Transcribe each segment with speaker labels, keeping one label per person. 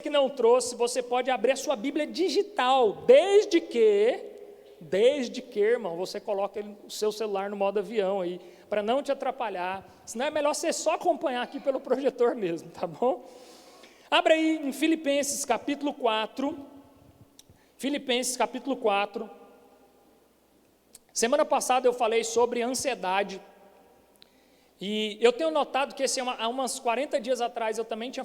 Speaker 1: que não trouxe, você pode abrir a sua Bíblia digital, desde que, irmão, você coloca o seu celular no modo avião aí, para não te atrapalhar, senão é melhor você só acompanhar aqui pelo projetor mesmo, tá bom? Abra aí em Filipenses capítulo 4, semana passada eu falei sobre ansiedade, e eu tenho notado que há uns 40 dias atrás eu também tinha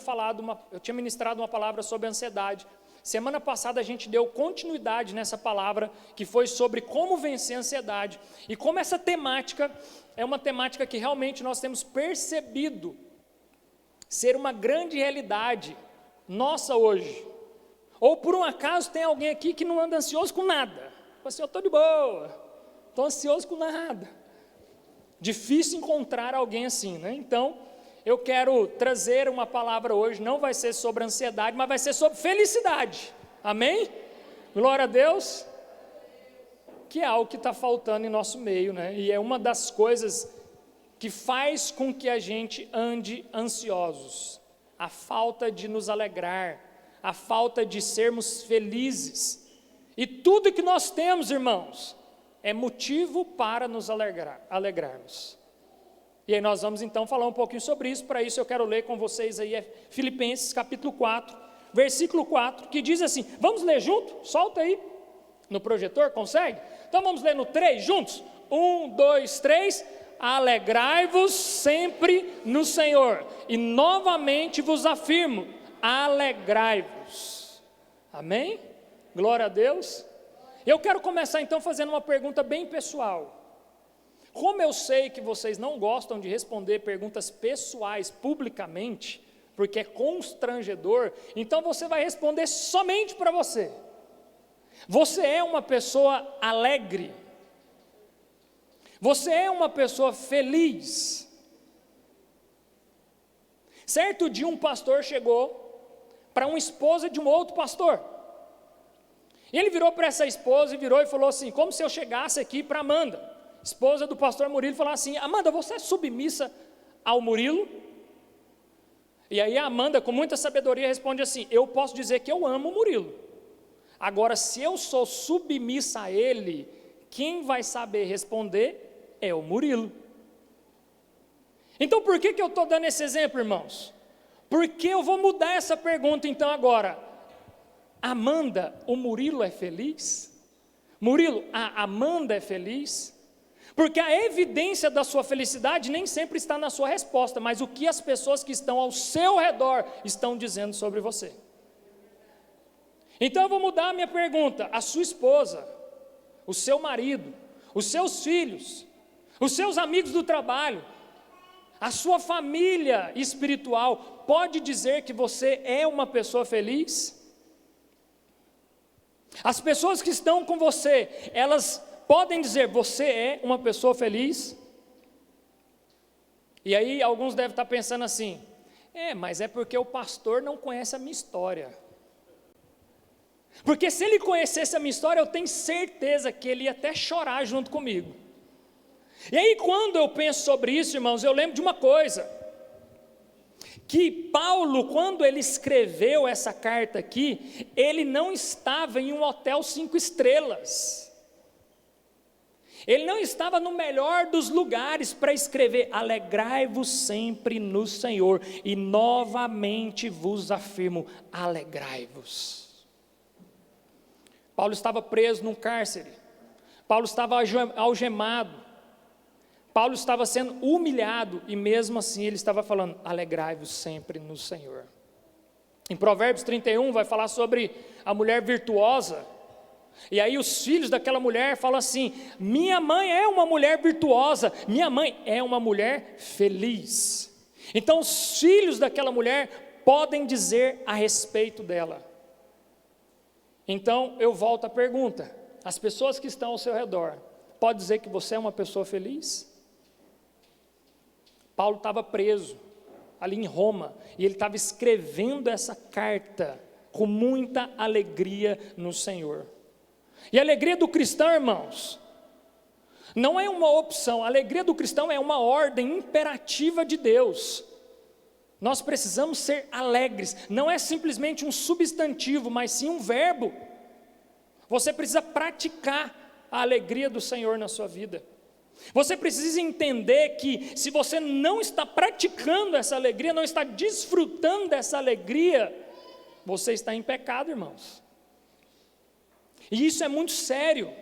Speaker 1: eu tinha ministrado uma palavra sobre ansiedade. Semana passada a gente deu continuidade nessa palavra, que foi sobre como vencer a ansiedade. E como essa temática é uma temática que realmente nós temos percebido ser uma grande realidade nossa hoje. Ou por um acaso tem alguém aqui que não anda ansioso com nada. Assim, eu estou de boa, estou ansioso com nada. Difícil encontrar alguém assim, né? Então, eu quero trazer uma palavra hoje, não vai ser sobre ansiedade, mas vai ser sobre felicidade, amém? Glória a Deus, que é algo que está faltando em nosso meio, né? E é uma das coisas que faz com que a gente ande ansiosos, a falta de nos alegrar, a falta de sermos felizes, e tudo que nós temos, irmãos, é motivo para nos alegrarmos. E aí nós vamos então falar um pouquinho sobre isso. Para isso eu quero ler com vocês aí Filipenses capítulo 4, versículo 4, que diz assim, vamos ler junto? Solta aí no projetor, consegue? Então vamos ler no 3 juntos? 1, 2, 3, alegrai-vos sempre no Senhor, e novamente vos afirmo, alegrai-vos. Amém? Glória a Deus. Eu quero começar então fazendo uma pergunta bem pessoal. Como eu sei que vocês não gostam de responder perguntas pessoais publicamente, porque é constrangedor, então você vai responder somente para você. Você é uma pessoa alegre? Você é uma pessoa feliz? Certo dia um pastor chegou para uma esposa de um outro pastor. E ele virou para essa esposa e falou assim, como se eu chegasse aqui para Amanda, esposa do pastor Murilo, e falar assim, Amanda, você é submissa ao Murilo? E aí a Amanda, com muita sabedoria, responde assim, eu posso dizer que eu amo o Murilo. Agora, se eu sou submissa a ele, quem vai saber responder é o Murilo. Então por que eu estou dando esse exemplo, irmãos? Porque eu vou mudar essa pergunta então agora. Amanda, o Murilo é feliz? Murilo, a Amanda é feliz? Porque a evidência da sua felicidade nem sempre está na sua resposta, mas o que as pessoas que estão ao seu redor estão dizendo sobre você. Então eu vou mudar a minha pergunta. A sua esposa, o seu marido, os seus filhos, os seus amigos do trabalho, a sua família espiritual, pode dizer que você é uma pessoa feliz? As pessoas que estão com você, elas podem dizer, você é uma pessoa feliz? E aí alguns devem estar pensando assim, mas é porque o pastor não conhece a minha história. Porque se ele conhecesse a minha história, eu tenho certeza que ele ia até chorar junto comigo. E aí quando eu penso sobre isso, irmãos, eu lembro de uma coisa, que Paulo, quando ele escreveu essa carta aqui, ele não estava em um hotel 5 estrelas, ele não estava no melhor dos lugares para escrever, alegrai-vos sempre no Senhor, e novamente vos afirmo, alegrai-vos. Paulo estava preso num cárcere, Paulo estava algemado, Paulo estava sendo humilhado, e mesmo assim ele estava falando, alegrai-vos sempre no Senhor. Em Provérbios 31 vai falar sobre a mulher virtuosa, e aí os filhos daquela mulher falam assim, minha mãe é uma mulher virtuosa, minha mãe é uma mulher feliz. Então os filhos daquela mulher podem dizer a respeito dela. Então eu volto à pergunta, as pessoas que estão ao seu redor, pode dizer que você é uma pessoa feliz? Paulo estava preso ali em Roma, e ele estava escrevendo essa carta com muita alegria no Senhor. E a alegria do cristão, irmãos, não é uma opção, a alegria do cristão é uma ordem imperativa de Deus. Nós precisamos ser alegres. Não é simplesmente um substantivo, mas sim um verbo. Você precisa praticar a alegria do Senhor na sua vida. Você precisa entender que se você não está praticando essa alegria, não está desfrutando dessa alegria, você está em pecado, irmãos. E isso é muito sério,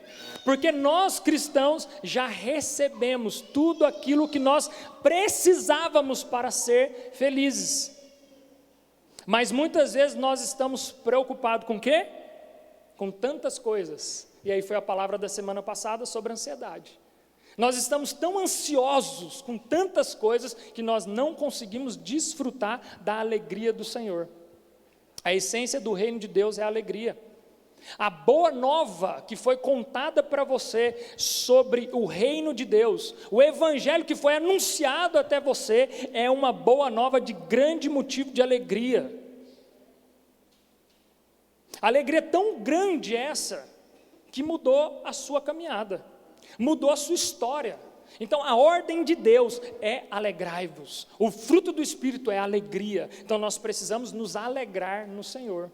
Speaker 1: porque nós cristãos já recebemos tudo aquilo que nós precisávamos para ser felizes. Mas muitas vezes nós estamos preocupados com o quê? Com tantas coisas. E aí foi a palavra da semana passada sobre ansiedade. Nós estamos tão ansiosos com tantas coisas que nós não conseguimos desfrutar da alegria do Senhor. A essência do reino de Deus é a alegria. A boa nova que foi contada para você sobre o reino de Deus, o evangelho que foi anunciado até você, é uma boa nova de grande motivo de alegria. A alegria é tão grande essa, que mudou a sua caminhada, mudou a sua história. Então a ordem de Deus é alegrai-vos, o fruto do Espírito é alegria. Então nós precisamos nos alegrar no Senhor.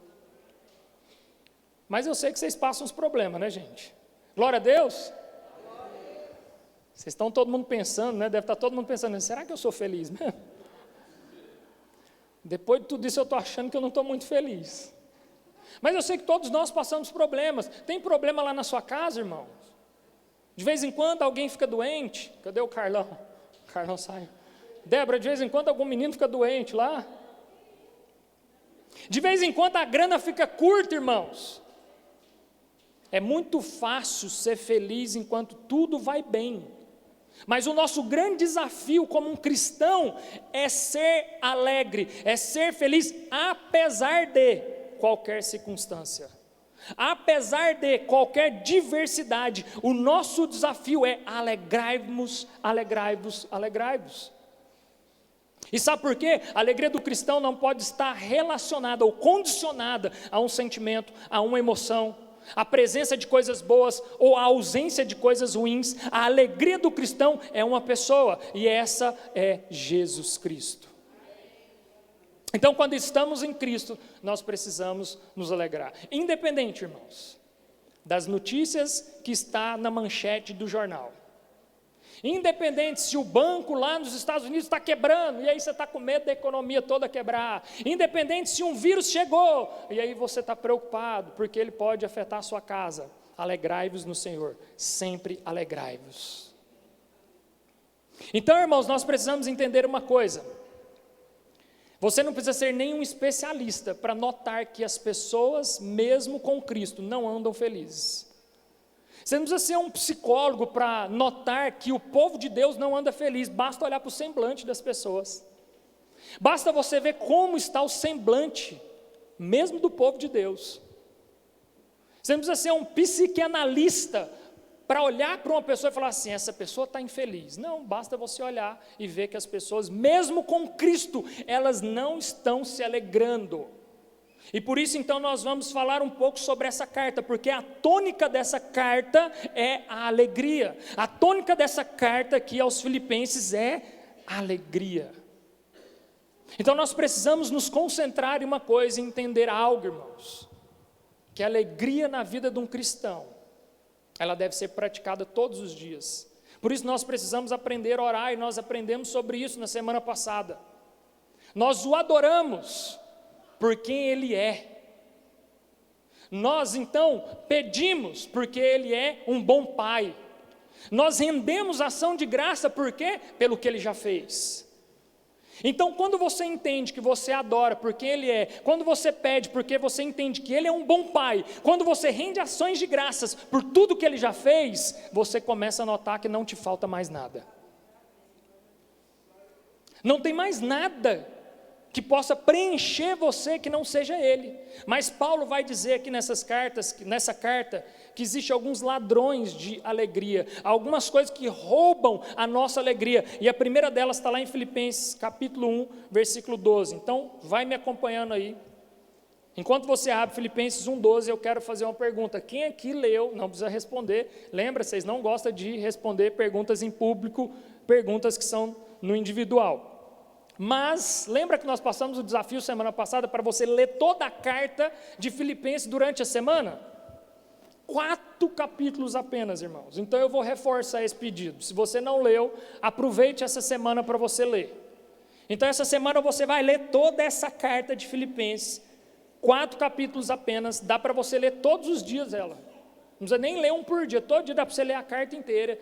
Speaker 1: Mas eu sei que vocês passam uns problemas, né, gente? Glória a Deus. Vocês estão todo mundo pensando, né? Deve estar todo mundo pensando, será que eu sou feliz mesmo? Depois de tudo isso eu estou achando que eu não estou muito feliz. Mas eu sei que todos nós passamos problemas. Tem problema lá na sua casa, irmãos? De vez em quando alguém fica doente. Cadê o Carlão? O Carlão saiu. Débora, de vez em quando algum menino fica doente lá. De vez em quando a grana fica curta, irmãos. É muito fácil ser feliz enquanto tudo vai bem. Mas o nosso grande desafio como um cristão é ser alegre, é ser feliz apesar de qualquer circunstância. Apesar de qualquer diversidade, o nosso desafio é alegrai-vos, alegrai-vos, alegrai-vos. E sabe por quê? A alegria do cristão não pode estar relacionada ou condicionada a um sentimento, a uma emoção, a presença de coisas boas ou a ausência de coisas ruins. A alegria do cristão é uma pessoa, e essa é Jesus Cristo. Então, quando estamos em Cristo, nós precisamos nos alegrar. Independente, irmãos, das notícias que está na manchete do jornal. Independente se o banco lá nos Estados Unidos está quebrando, e aí você está com medo da economia toda quebrar. Independente se um vírus chegou, e aí você está preocupado, porque ele pode afetar a sua casa. Alegrai-vos no Senhor, sempre alegrai-vos. Então, irmãos, nós precisamos entender uma coisa. Você não precisa ser nenhum especialista para notar que as pessoas, mesmo com Cristo, não andam felizes. Você não precisa ser um psicólogo para notar que o povo de Deus não anda feliz, basta olhar para o semblante das pessoas. Basta você ver como está o semblante, mesmo do povo de Deus. Você não precisa ser um psicanalista para olhar para uma pessoa e falar assim, essa pessoa está infeliz. Não, basta você olhar e ver que as pessoas, mesmo com Cristo, elas não estão se alegrando. E por isso então nós vamos falar um pouco sobre essa carta, porque a tônica dessa carta é a alegria. A tônica dessa carta aqui aos Filipenses é a alegria. Então nós precisamos nos concentrar em uma coisa e entender algo, irmãos, que a alegria na vida de um cristão, ela deve ser praticada todos os dias. Por isso nós precisamos aprender a orar, e nós aprendemos sobre isso na semana passada. Nós o adoramos por quem Ele é. Nós então pedimos porque Ele é um bom Pai. Nós rendemos ação de graça, por quê? Pelo que Ele já fez. Então quando você entende que você adora por quem Ele é, quando você pede porque você entende que Ele é um bom Pai, quando você rende ações de graças por tudo que Ele já fez, você começa a notar que não te falta mais nada. Não tem mais nada que possa preencher você que não seja Ele. Mas Paulo vai dizer aqui nessa carta, que existe alguns ladrões de alegria, algumas coisas que roubam a nossa alegria, e a primeira delas está lá em Filipenses capítulo 1, versículo 12, então vai me acompanhando aí. Enquanto você abre Filipenses 1,12, eu quero fazer uma pergunta. Quem aqui leu, não precisa responder, lembra, vocês não gostam de responder perguntas em público, perguntas que são no individual. Mas, lembra que nós passamos o desafio semana passada para você ler toda a carta de Filipenses durante a semana? 4 capítulos apenas, irmãos. Então eu vou reforçar esse pedido. Se você não leu, aproveite essa semana para você ler. Então essa semana você vai ler toda essa carta de Filipenses, 4 capítulos apenas, dá para você ler todos os dias ela. Não precisa nem ler um por dia, todo dia dá para você ler a carta inteira.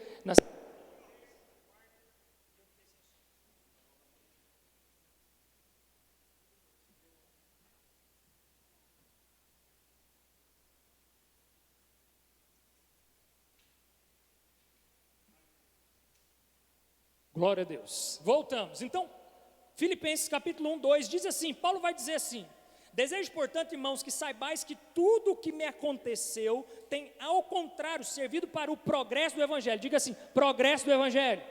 Speaker 1: Glória a Deus. Voltamos. Então, Filipenses capítulo 1, 2 diz assim, Paulo vai dizer assim: desejo, portanto, irmãos, que saibais que tudo o que me aconteceu tem, ao contrário, servido para o progresso do Evangelho. Diga assim, progresso do Evangelho.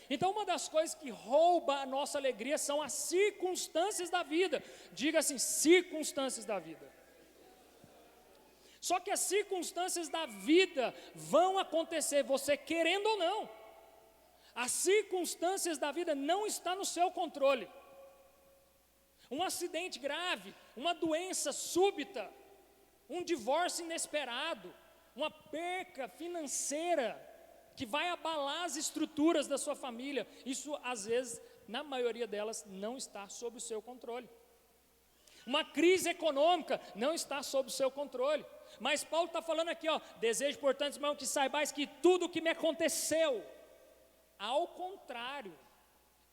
Speaker 1: Então, uma das coisas que rouba a nossa alegria são as circunstâncias da vida. Diga assim, circunstâncias da vida. Só que as circunstâncias da vida vão acontecer, você querendo ou não. As circunstâncias da vida não estão no seu controle. Um acidente grave, uma doença súbita, um divórcio inesperado, uma perca financeira que vai abalar as estruturas da sua família, isso às vezes, na maioria delas, não está sob o seu controle. Uma crise econômica não está sob o seu controle. Mas Paulo está falando aqui, desejo, portanto, irmão, que saibais que tudo o que me aconteceu, ao contrário,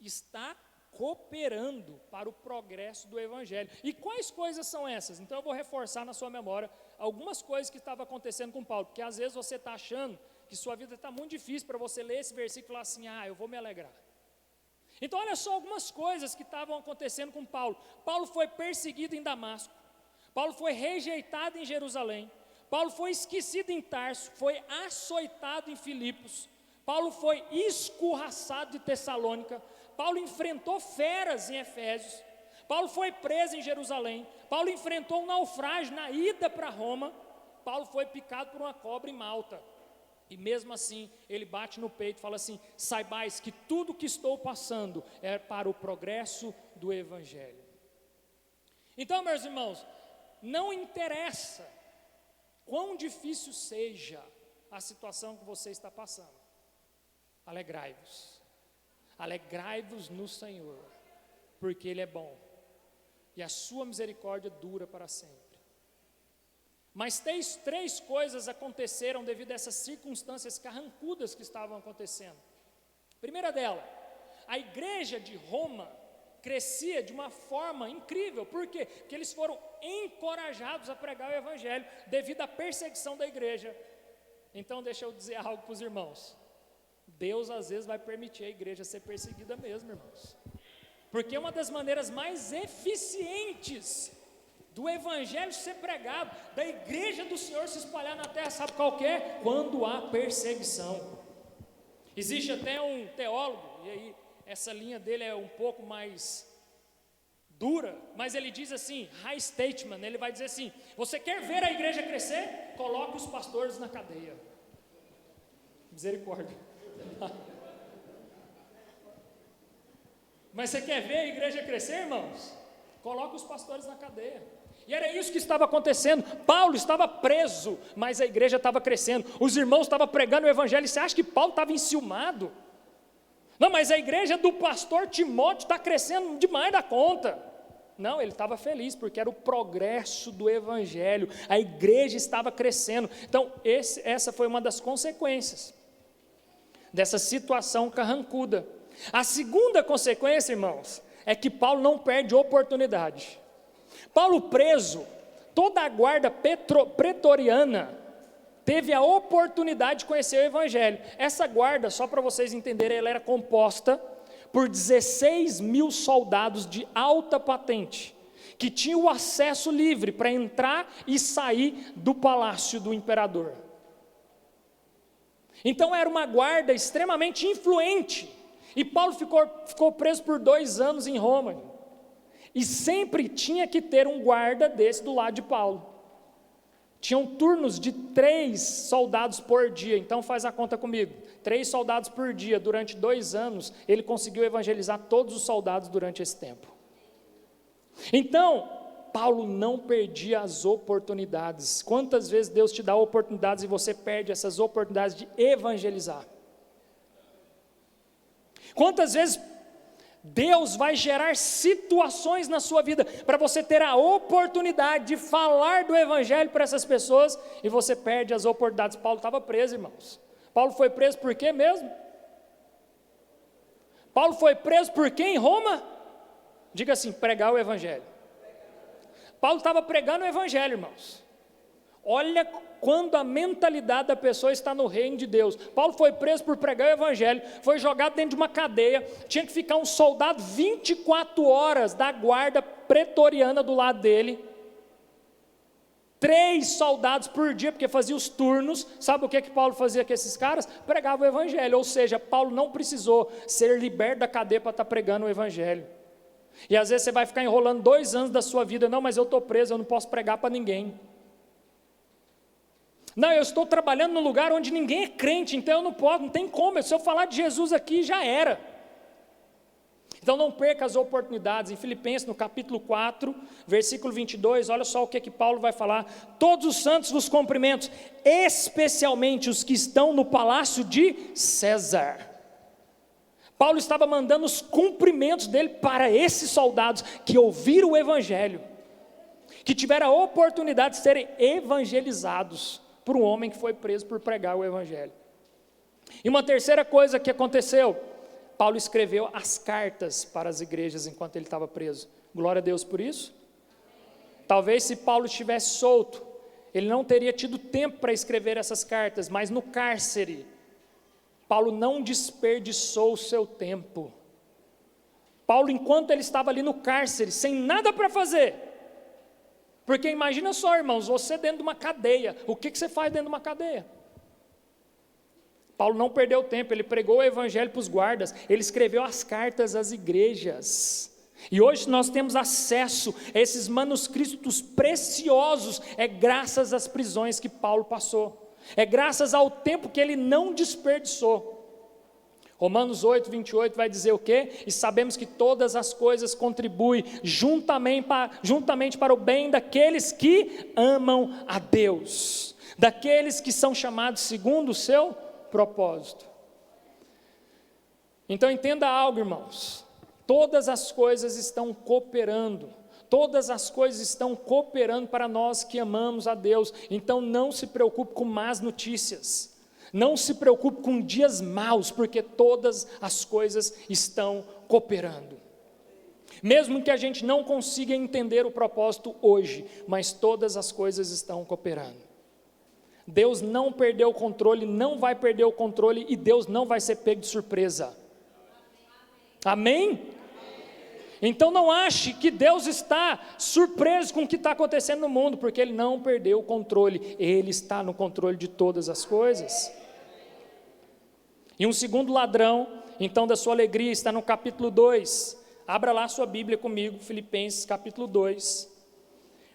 Speaker 1: está cooperando para o progresso do Evangelho. E quais coisas são essas? Então eu vou reforçar na sua memória algumas coisas que estavam acontecendo com Paulo, porque às vezes você está achando que sua vida está muito difícil para você ler esse versículo e falar assim, eu vou me alegrar. Então olha só algumas coisas que estavam acontecendo com Paulo. Paulo foi perseguido em Damasco, Paulo foi rejeitado em Jerusalém, Paulo foi esquecido em Tarso, foi açoitado em Filipos, Paulo foi escorraçado de Tessalônica, Paulo enfrentou feras em Efésios, Paulo foi preso em Jerusalém, Paulo enfrentou um naufrágio na ida para Roma, Paulo foi picado por uma cobra em Malta, e mesmo assim ele bate no peito e fala assim, saibais que tudo que estou passando é para o progresso do Evangelho. Então, meus irmãos, não interessa quão difícil seja a situação que você está passando, alegrai-vos no Senhor, porque Ele é bom, e a sua misericórdia dura para sempre. Mas três coisas aconteceram devido a essas circunstâncias carrancudas que estavam acontecendo. Primeira dela, a igreja de Roma crescia de uma forma incrível. Por quê? Porque eles foram encorajados a pregar o Evangelho devido à perseguição da igreja. Então deixa eu dizer algo para os irmãos. Deus às vezes vai permitir a igreja ser perseguida mesmo, irmãos. Porque uma das maneiras mais eficientes do Evangelho ser pregado, da igreja do Senhor se espalhar na terra, sabe qual que é? Quando há perseguição. Existe até um teólogo, e aí essa linha dele é um pouco mais dura, mas ele diz assim, high statement, ele vai dizer assim, você quer ver a igreja crescer? Coloque os pastores na cadeia. Misericórdia. Mas você quer ver a igreja crescer, irmãos? Coloque os pastores na cadeia. E era isso que estava acontecendo. Paulo estava preso, mas a igreja estava crescendo. Os irmãos estavam pregando o Evangelho. E você acha que Paulo estava enciumado? Não, mas a igreja do pastor Timóteo está crescendo demais da conta. Não, ele estava feliz, porque era o progresso do Evangelho. A igreja estava crescendo. Então, essa foi uma das consequências dessa situação carrancuda. A segunda consequência, irmãos, é que Paulo não perde oportunidade. Paulo preso, toda a guarda pretoriana teve a oportunidade de conhecer o Evangelho. Essa guarda, só para vocês entenderem, ela era composta por 16.000 soldados de alta patente, que tinham o acesso livre para entrar e sair do palácio do imperador. Então era uma guarda extremamente influente, e Paulo ficou preso por 2 anos em Roma, e sempre tinha que ter um guarda desse do lado de Paulo. tinham turnos de 3 soldados por dia. Então faz a conta comigo, 3 soldados por dia, durante 2 anos, ele conseguiu evangelizar todos os soldados durante esse tempo. Então, Paulo não perdia as oportunidades. Quantas vezes Deus te dá oportunidades e você perde essas oportunidades de evangelizar? Quantas vezes Deus vai gerar situações na sua vida para você ter a oportunidade de falar do evangelho para essas pessoas e você perde as oportunidades? Paulo estava preso, irmãos. Paulo foi preso por quê mesmo? Paulo foi preso por quê em Roma? Diga assim, pregar o evangelho. Paulo estava pregando o evangelho, irmãos. Olha quando a mentalidade da pessoa está no reino de Deus. Paulo foi preso por pregar o evangelho, foi jogado dentro de uma cadeia, tinha que ficar um soldado 24 horas da guarda pretoriana do lado dele. 3 soldados por dia, porque fazia os turnos. Sabe o que Paulo fazia com esses caras? Pregava o evangelho, ou seja, Paulo não precisou ser liberto da cadeia para estar pregando o evangelho. E às vezes você vai ficar enrolando 2 anos da sua vida, não, mas eu estou preso, eu não posso pregar para ninguém. Não, eu estou trabalhando num lugar onde ninguém é crente, então eu não posso, não tem como, se eu falar de Jesus aqui, já era. Então não perca as oportunidades. Em Filipenses, no capítulo 4, versículo 22, olha só o que Paulo vai falar: todos os santos vos cumprimentam, especialmente os que estão no palácio de César. Paulo estava mandando os cumprimentos dele para esses soldados que ouviram o evangelho, que tiveram a oportunidade de serem evangelizados por um homem que foi preso por pregar o evangelho. E uma terceira coisa que aconteceu, Paulo escreveu as cartas para as igrejas enquanto ele estava preso. Glória a Deus por isso. Talvez se Paulo estivesse solto, ele não teria tido tempo para escrever essas cartas, mas no cárcere, Paulo não desperdiçou o seu tempo. Paulo, enquanto ele estava ali no cárcere, sem nada para fazer, porque imagina só, irmãos, você dentro de uma cadeia, o que você faz dentro de uma cadeia? Paulo não perdeu tempo, ele pregou o evangelho para os guardas, ele escreveu as cartas às igrejas, e hoje nós temos acesso a esses manuscritos preciosos, é graças às prisões que Paulo passou, é graças ao tempo que ele não desperdiçou. Romanos 8, 28 vai dizer o quê? E sabemos que todas as coisas contribuem juntamente para o bem daqueles que amam a Deus, daqueles que são chamados segundo o seu propósito. Então entenda algo, irmãos, todas as coisas estão cooperando, todas as coisas estão cooperando para nós que amamos a Deus. Então não se preocupe com más notícias, não se preocupe com dias maus, porque todas as coisas estão cooperando. Mesmo que a gente não consiga entender o propósito hoje, mas todas as coisas estão cooperando. Deus não perdeu o controle, não vai perder o controle, e Deus não vai ser pego de surpresa. Amém? Então não ache que Deus está surpreso com o que está acontecendo no mundo, porque Ele não perdeu o controle, Ele está no controle de todas as coisas. E um segundo ladrão, então, da sua alegria, está no capítulo 2, abra lá sua Bíblia comigo, Filipenses capítulo 2,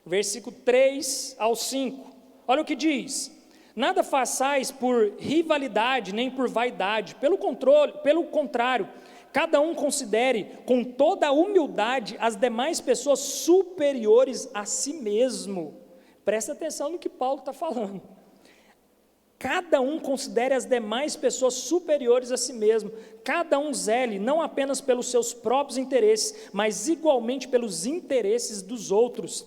Speaker 1: versículo 3 ao 5, olha o que diz: nada façais por rivalidade, nem por vaidade, pelo contrário, cada um considere com toda a humildade as demais pessoas superiores a si mesmo. Presta atenção no que Paulo está falando. Cada um considere as demais pessoas superiores a si mesmo. Cada um zele não apenas pelos seus próprios interesses, mas igualmente pelos interesses dos outros.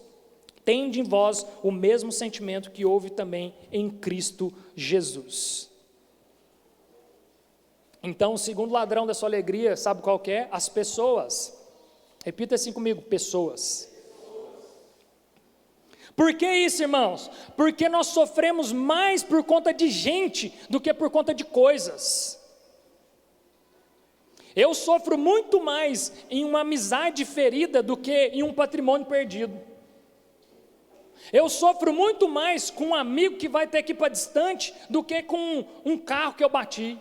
Speaker 1: Tende em vós o mesmo sentimento que houve também em Cristo Jesus. Então, o segundo ladrão da sua alegria, sabe qual que é? As pessoas. Repita assim comigo: pessoas. Por que isso, irmãos? Porque nós sofremos mais por conta de gente do que por conta de coisas. Eu sofro muito mais em uma amizade ferida do que em um patrimônio perdido. Eu sofro muito mais com um amigo que vai ter que ir para distante do que com um carro que eu bati.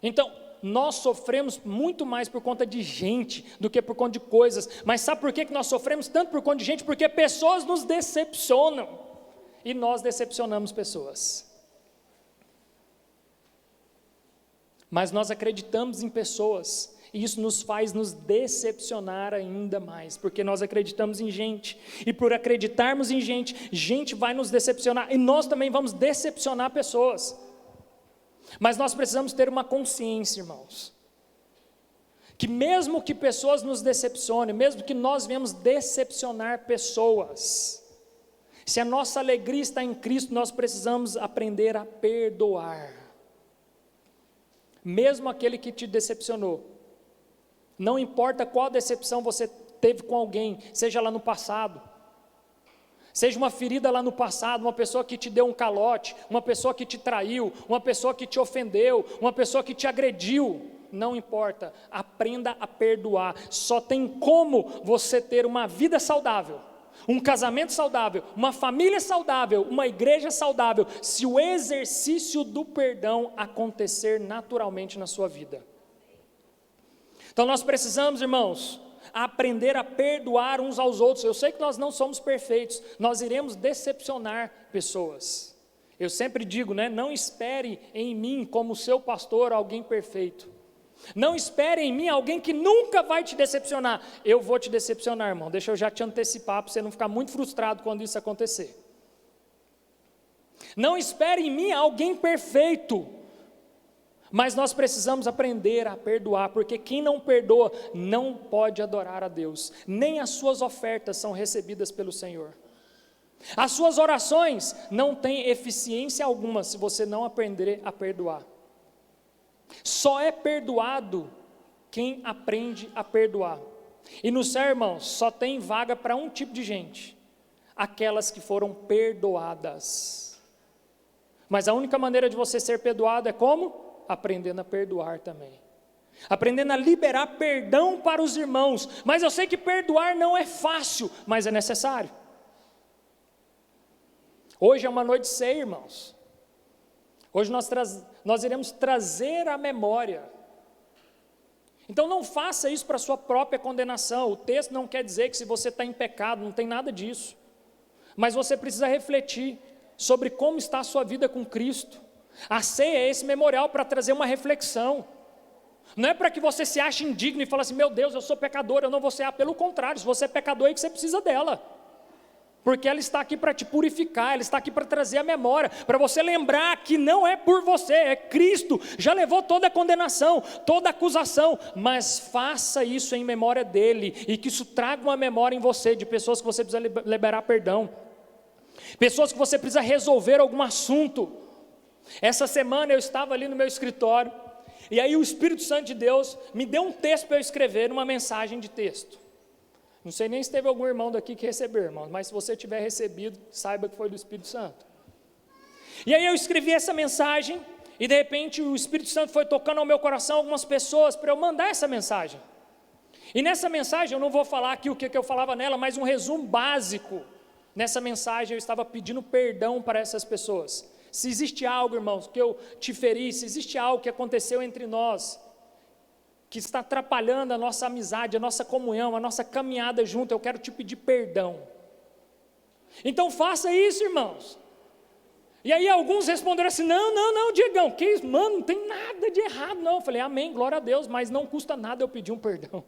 Speaker 1: Então, nós sofremos muito mais por conta de gente do que por conta de coisas. Mas sabe por que nós sofremos tanto por conta de gente? Porque pessoas nos decepcionam. e nós decepcionamos pessoas. Mas nós acreditamos em pessoas, e isso nos faz nos decepcionar ainda mais, porque nós acreditamos em gente, e por acreditarmos em gente, gente vai nos decepcionar, e nós também vamos decepcionar pessoas. Mas nós precisamos ter uma consciência, irmãos, que mesmo que pessoas nos decepcionem, mesmo que nós venhamos decepcionar pessoas, se a nossa alegria está em Cristo, nós precisamos aprender a perdoar. Mesmo aquele que te decepcionou, não importa qual decepção você teve com alguém, seja lá no passado, seja uma ferida lá no passado, uma pessoa que te deu um calote, uma pessoa que te traiu, uma pessoa que te ofendeu, uma pessoa que te agrediu, não importa, aprenda a perdoar. Só tem como você ter uma vida saudável, um casamento saudável, uma família saudável, uma igreja saudável, se o exercício do perdão acontecer naturalmente na sua vida. Então nós precisamos, irmãos, aprender a perdoar uns aos outros. Eu sei que nós não somos perfeitos, nós iremos decepcionar pessoas. Eu sempre digo, não espere em mim como seu pastor alguém perfeito. Não espere em mim alguém que nunca vai te decepcionar. Eu vou te decepcionar, irmão. Deixa eu já te antecipar para você não ficar muito frustrado quando isso acontecer. Não espere em mim alguém perfeito. Mas nós precisamos aprender a perdoar, porque quem não perdoa não pode adorar a Deus. Nem as suas ofertas são recebidas pelo Senhor. As suas orações não têm eficiência alguma se você não aprender a perdoar. Só é perdoado quem aprende a perdoar. E no céu, irmãos, só tem vaga para um tipo de gente: aquelas que foram perdoadas. Mas a única maneira de você ser perdoado é como? Aprendendo a perdoar também. Aprendendo a liberar perdão para os irmãos. Mas eu sei que perdoar não é fácil, mas é necessário. Hoje é uma noite de ceia, irmãos. Hoje nós iremos trazer a memória. Então não faça isso para a sua própria condenação. O texto não quer dizer que se você está em pecado, não tem nada disso. Mas você precisa refletir sobre como está a sua vida com Cristo. A ceia é esse memorial para trazer uma reflexão. Não é para que você se ache indigno e fale assim: meu Deus, eu sou pecador, eu não vou cear. Pelo contrário, se você é pecador, é que você precisa dela. Porque ela está aqui para te purificar, ela está aqui para trazer a memória, para você lembrar que não é por você, é Cristo, já levou toda a condenação, toda a acusação, mas faça isso em memória dele, e que isso traga uma memória em você, de pessoas que você precisa liberar perdão, pessoas que você precisa resolver algum assunto. Essa semana eu estava ali no meu escritório, e aí o Espírito Santo de Deus me deu um texto para eu escrever, uma mensagem de texto. Não sei nem se teve algum irmão daqui que recebeu, irmão, mas se você tiver recebido, saiba que foi do Espírito Santo. E aí eu escrevi essa mensagem, e de repente o Espírito Santo foi tocando ao meu coração algumas pessoas para eu mandar essa mensagem. E nessa mensagem, eu não vou falar aqui o que eu falava nela, mas um resumo básico. Nessa mensagem eu estava pedindo perdão para essas pessoas. Se existe algo, irmãos, que eu te feri, se existe algo que aconteceu entre nós, que está atrapalhando a nossa amizade, a nossa comunhão, a nossa caminhada junto, eu quero te pedir perdão. Então faça isso, irmãos. E aí alguns responderam assim: não, Diegão, que isso? Mano, não tem nada de errado não. Eu falei: amém, glória a Deus, mas não custa nada eu pedir um perdão.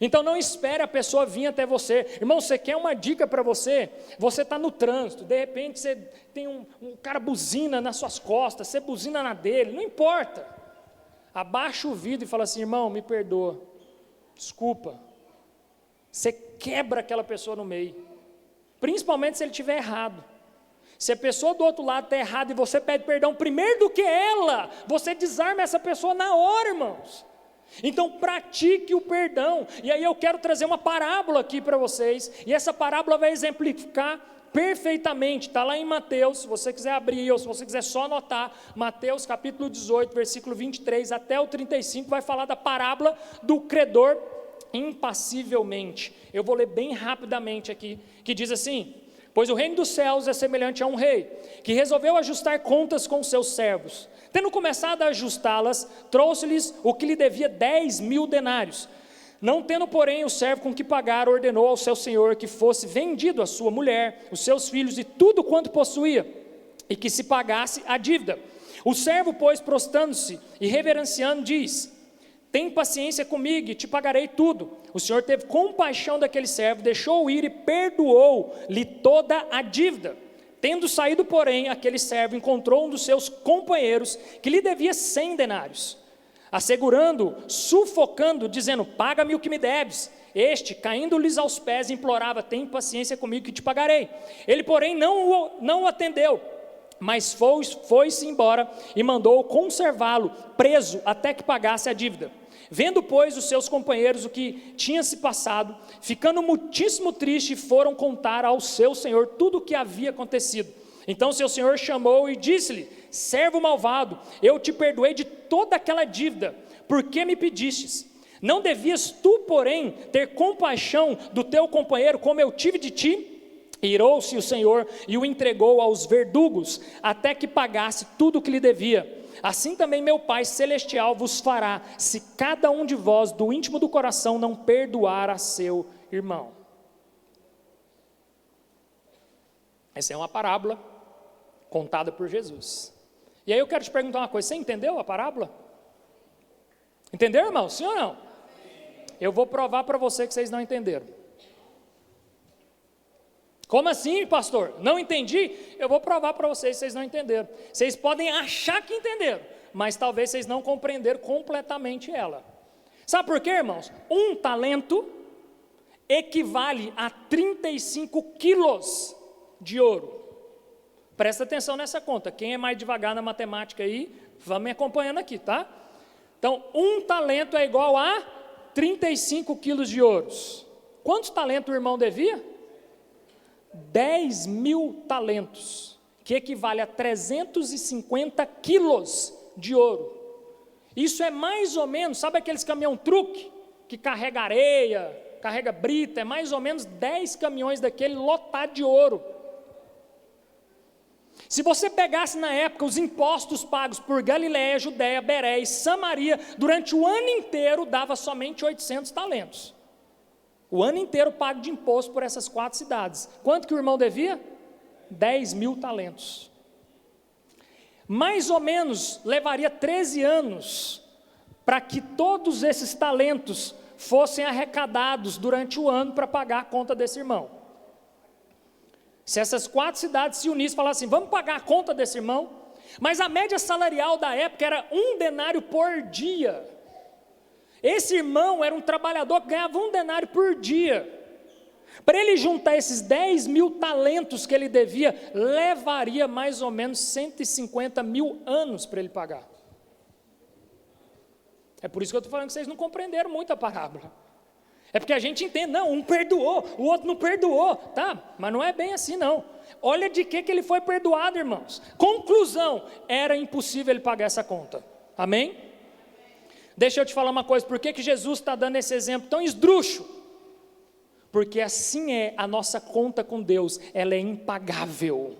Speaker 1: Então não espere a pessoa vir até você. Irmão, você quer uma dica para você? Você está no trânsito, de repente você tem um cara buzina nas suas costas, você buzina na dele, não importa. Abaixa o vidro e fala assim: irmão, me perdoa, desculpa. Você quebra aquela pessoa no meio, principalmente se ele estiver errado. Se a pessoa do outro lado está errada e você pede perdão primeiro do que ela, você desarma essa pessoa na hora, irmãos. Então pratique o perdão. E aí eu quero trazer uma parábola aqui para vocês, e essa parábola vai exemplificar perfeitamente, está lá em Mateus, se você quiser abrir ou se você quiser só anotar, Mateus capítulo 18, versículo 23 até o 35, vai falar da parábola do credor impassivelmente. Eu vou ler bem rapidamente aqui, que diz assim: pois o reino dos céus é semelhante a um rei, que resolveu ajustar contas com seus servos. Tendo começado a ajustá-las, trouxe-lhes o que lhe devia 10.000 denários. Não tendo, porém, o servo com que pagar, ordenou ao seu senhor que fosse vendido a sua mulher, os seus filhos e tudo quanto possuía, e que se pagasse a dívida. O servo, pois, prostrando-se e reverenciando, diz: tem paciência comigo e te pagarei tudo. O senhor teve compaixão daquele servo, deixou-o ir e perdoou-lhe toda a dívida. Tendo saído, porém, aquele servo encontrou um dos seus companheiros que lhe devia 100 denários. Assegurando, sufocando, dizendo: paga-me o que me deves. Este, caindo-lhes aos pés, implorava: tem paciência comigo que te pagarei. Ele, porém, não o atendeu, mas foi-se embora e mandou conservá-lo preso até que pagasse a dívida. Vendo, pois, os seus companheiros o que tinha se passado, ficando muitíssimo triste, foram contar ao seu senhor tudo o que havia acontecido. Então seu senhor chamou e disse-lhe: servo malvado, eu te perdoei de toda aquela dívida, por que me pedistes? Não devias tu, porém, ter compaixão do teu companheiro, como eu tive de ti? Irou-se o Senhor e o entregou aos verdugos, até que pagasse tudo o que lhe devia. Assim também meu Pai Celestial vos fará, se cada um de vós, do íntimo do coração, não perdoar a seu irmão. Essa é uma parábola contada por Jesus. E aí eu quero te perguntar uma coisa: você entendeu a parábola? Entendeu, irmão? Sim ou não? Eu vou provar para você que vocês não entenderam. Como assim, pastor? Não entendi? Eu vou provar para vocês que vocês não entenderam. Vocês podem achar que entenderam, mas talvez vocês não compreenderam completamente ela. Sabe por quê, irmãos? Um talento equivale a 35 quilos de ouro. Presta atenção nessa conta. Quem é mais devagar na matemática aí, vamos me acompanhando aqui, tá? Então, um talento é igual a 35 quilos de ouros. Quantos talentos o irmão devia? 10 mil talentos, que equivale a 350 quilos de ouro. Isso é mais ou menos, sabe aqueles caminhão-truque, que carrega areia, carrega brita, é mais ou menos 10 caminhões daquele lotado de ouro. Se você pegasse na época os impostos pagos por Galiléia, Judéia, Beré e Samaria, durante o ano inteiro dava somente 800 talentos. O ano inteiro pago de imposto por essas 4 cidades. Quanto que o irmão devia? 10 mil talentos. Mais ou menos levaria 13 anos para que todos esses talentos fossem arrecadados durante o ano para pagar a conta desse irmão. Se essas 4 cidades se unissem e falassem: vamos pagar a conta desse irmão, mas a média salarial da época era 1 denário por dia. Esse irmão era um trabalhador que ganhava 1 denário por dia. Para ele juntar esses 10 mil talentos que ele devia, levaria mais ou menos 150 mil anos para ele pagar. É por isso que eu estou falando que vocês não compreenderam muito a parábola. É porque a gente entende: não, um perdoou, o outro não perdoou, tá? Mas não é bem assim não. Olha de que ele foi perdoado, irmãos. Conclusão: era impossível ele pagar essa conta. Amém? Deixa eu te falar uma coisa: por que Jesus está dando esse exemplo tão esdrúxulo? Porque assim é a nossa conta com Deus, ela é impagável.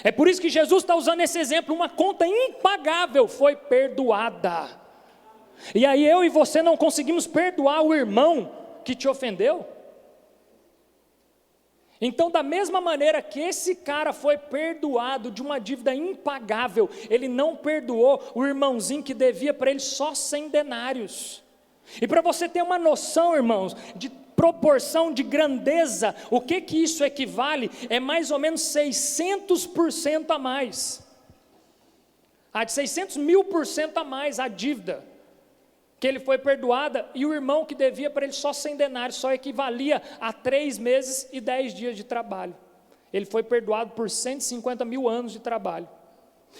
Speaker 1: É por isso que Jesus está usando esse exemplo: uma conta impagável foi perdoada. E aí eu e você não conseguimos perdoar o irmão que te ofendeu? Então, da mesma maneira que esse cara foi perdoado de uma dívida impagável, ele não perdoou o irmãozinho que devia para ele só 100 denários. E para você ter uma noção, irmãos, de proporção de grandeza, o que isso equivale? É mais ou menos 600% a mais. De 600 mil% a mais a dívida que ele foi perdoada, e o irmão que devia para ele só 100 denários, só equivalia a 3 meses e 10 dias de trabalho. Ele foi perdoado por 150 mil anos de trabalho.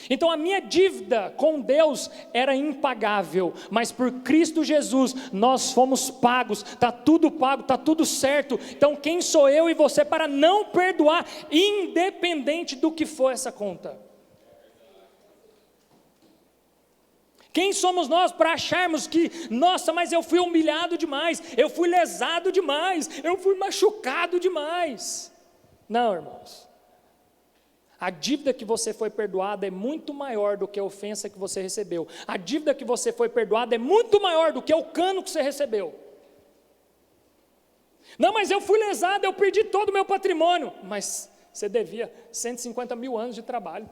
Speaker 1: Então a minha dívida com Deus era impagável, mas por Cristo Jesus nós fomos pagos, está tudo pago, está tudo certo. Então quem sou eu e você para não perdoar, independente do que for essa conta? Quem somos nós para acharmos que, nossa, mas eu fui humilhado demais, eu fui lesado demais, eu fui machucado demais? Não, irmãos. A dívida que você foi perdoada é muito maior do que a ofensa que você recebeu. A dívida que você foi perdoada é muito maior do que o cano que você recebeu. Não, mas eu fui lesado, eu perdi todo o meu patrimônio. Mas você devia 150 mil anos de trabalho.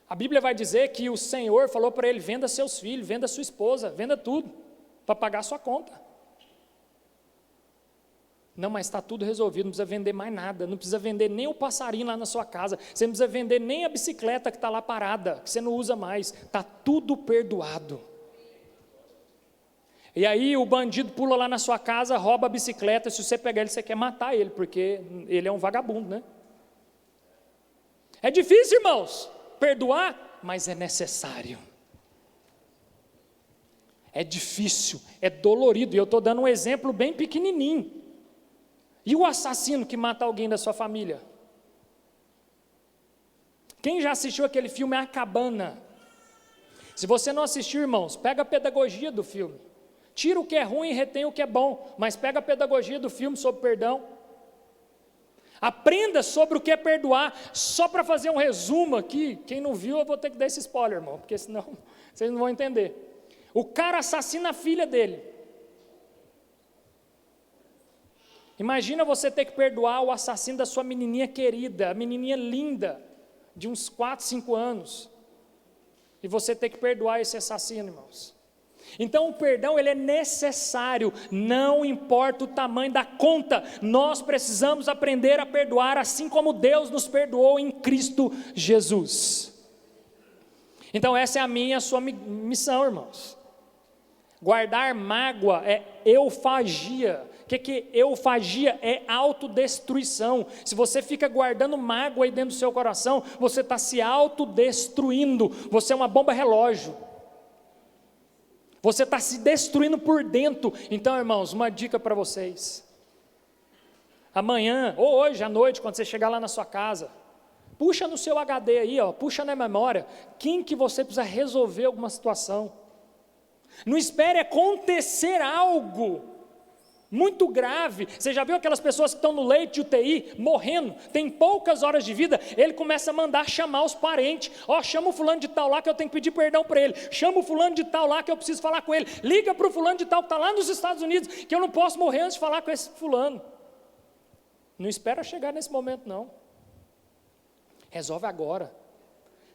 Speaker 1: A Bíblia vai dizer que o Senhor falou para ele: venda seus filhos, venda sua esposa, venda tudo, para pagar a sua conta. Não, mas está tudo resolvido, não precisa vender mais nada, não precisa vender nem o passarinho lá na sua casa, você não precisa vender nem a bicicleta que está lá parada, que você não usa mais, está tudo perdoado. E aí o bandido pula lá na sua casa, rouba a bicicleta, se você pegar ele, você quer matar ele, porque ele é um vagabundo, né? É difícil, irmãos, perdoar, mas é necessário. É difícil, é dolorido, e eu estou dando um exemplo bem pequenininho. E o assassino que mata alguém da sua família? Quem já assistiu aquele filme A Cabana? Se você não assistiu, irmãos, pega a pedagogia do filme. Tira o que é ruim e retém o que é bom, mas pega a pedagogia do filme sobre perdão. Aprenda sobre o que é perdoar. Só para fazer um resumo aqui, quem não viu, eu vou ter que dar esse spoiler, irmão, porque senão vocês não vão entender. O cara assassina a filha dele. Imagina você ter que perdoar o assassino da sua menininha querida, a menininha linda, de uns 4, 5 anos. E você ter que perdoar esse assassino, irmãos. Então o perdão, ele é necessário, não importa o tamanho da conta, nós precisamos aprender a perdoar, assim como Deus nos perdoou em Cristo Jesus. Então essa é a minha e a sua missão, irmãos. Guardar mágoa é eufagia. O que é eufagia? É autodestruição. Se você fica guardando mágoa aí dentro do seu coração, você está se autodestruindo. Você é uma bomba relógio. Você está se destruindo por dentro. Então, irmãos, uma dica para vocês. Amanhã, ou hoje à noite, quando você chegar lá na sua casa, puxa no seu HD aí, puxa na memória, quem que você precisa resolver alguma situação. Não espere acontecer algo muito grave. Você já viu aquelas pessoas que estão no leito de UTI, morrendo, tem poucas horas de vida, ele começa a mandar chamar os parentes. Chama o fulano de tal lá que eu tenho que pedir perdão para ele, chama o fulano de tal lá que eu preciso falar com ele, liga para o fulano de tal que está lá nos Estados Unidos, que eu não posso morrer antes de falar com esse fulano. Não espera chegar nesse momento não, resolve agora,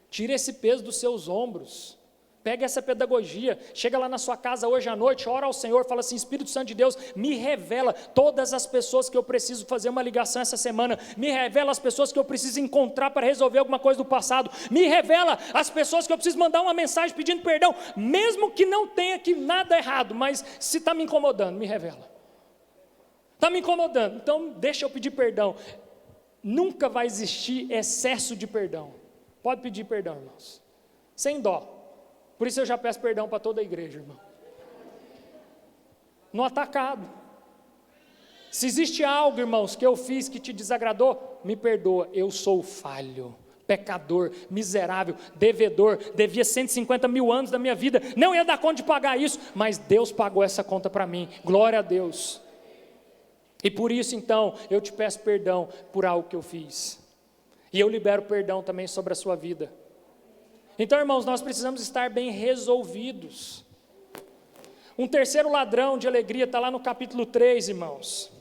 Speaker 1: tira esse peso dos seus ombros. Pega essa pedagogia, chega lá na sua casa hoje à noite, ora ao Senhor, fala assim: Espírito Santo de Deus, me revela todas as pessoas que eu preciso fazer uma ligação essa semana, me revela as pessoas que eu preciso encontrar para resolver alguma coisa do passado, me revela as pessoas que eu preciso mandar uma mensagem pedindo perdão, mesmo que não tenha aqui nada errado, mas se está me incomodando, me revela. Está me incomodando, então deixa eu pedir perdão. Nunca vai existir excesso de perdão. Pode pedir perdão, irmãos, sem dó. Por isso eu já peço perdão para toda a igreja, irmão. No atacado. Se existe algo, irmãos, que eu fiz que te desagradou, me perdoa. Eu sou falho, pecador, miserável, devedor, devia 150 mil anos da minha vida, não ia dar conta de pagar isso, mas Deus pagou essa conta para mim, glória a Deus. E por isso então, eu te peço perdão por algo que eu fiz. E eu libero perdão também sobre a sua vida. Então, irmãos, nós precisamos estar bem resolvidos. Um terceiro ladrão de alegria está lá no capítulo 3, irmãos.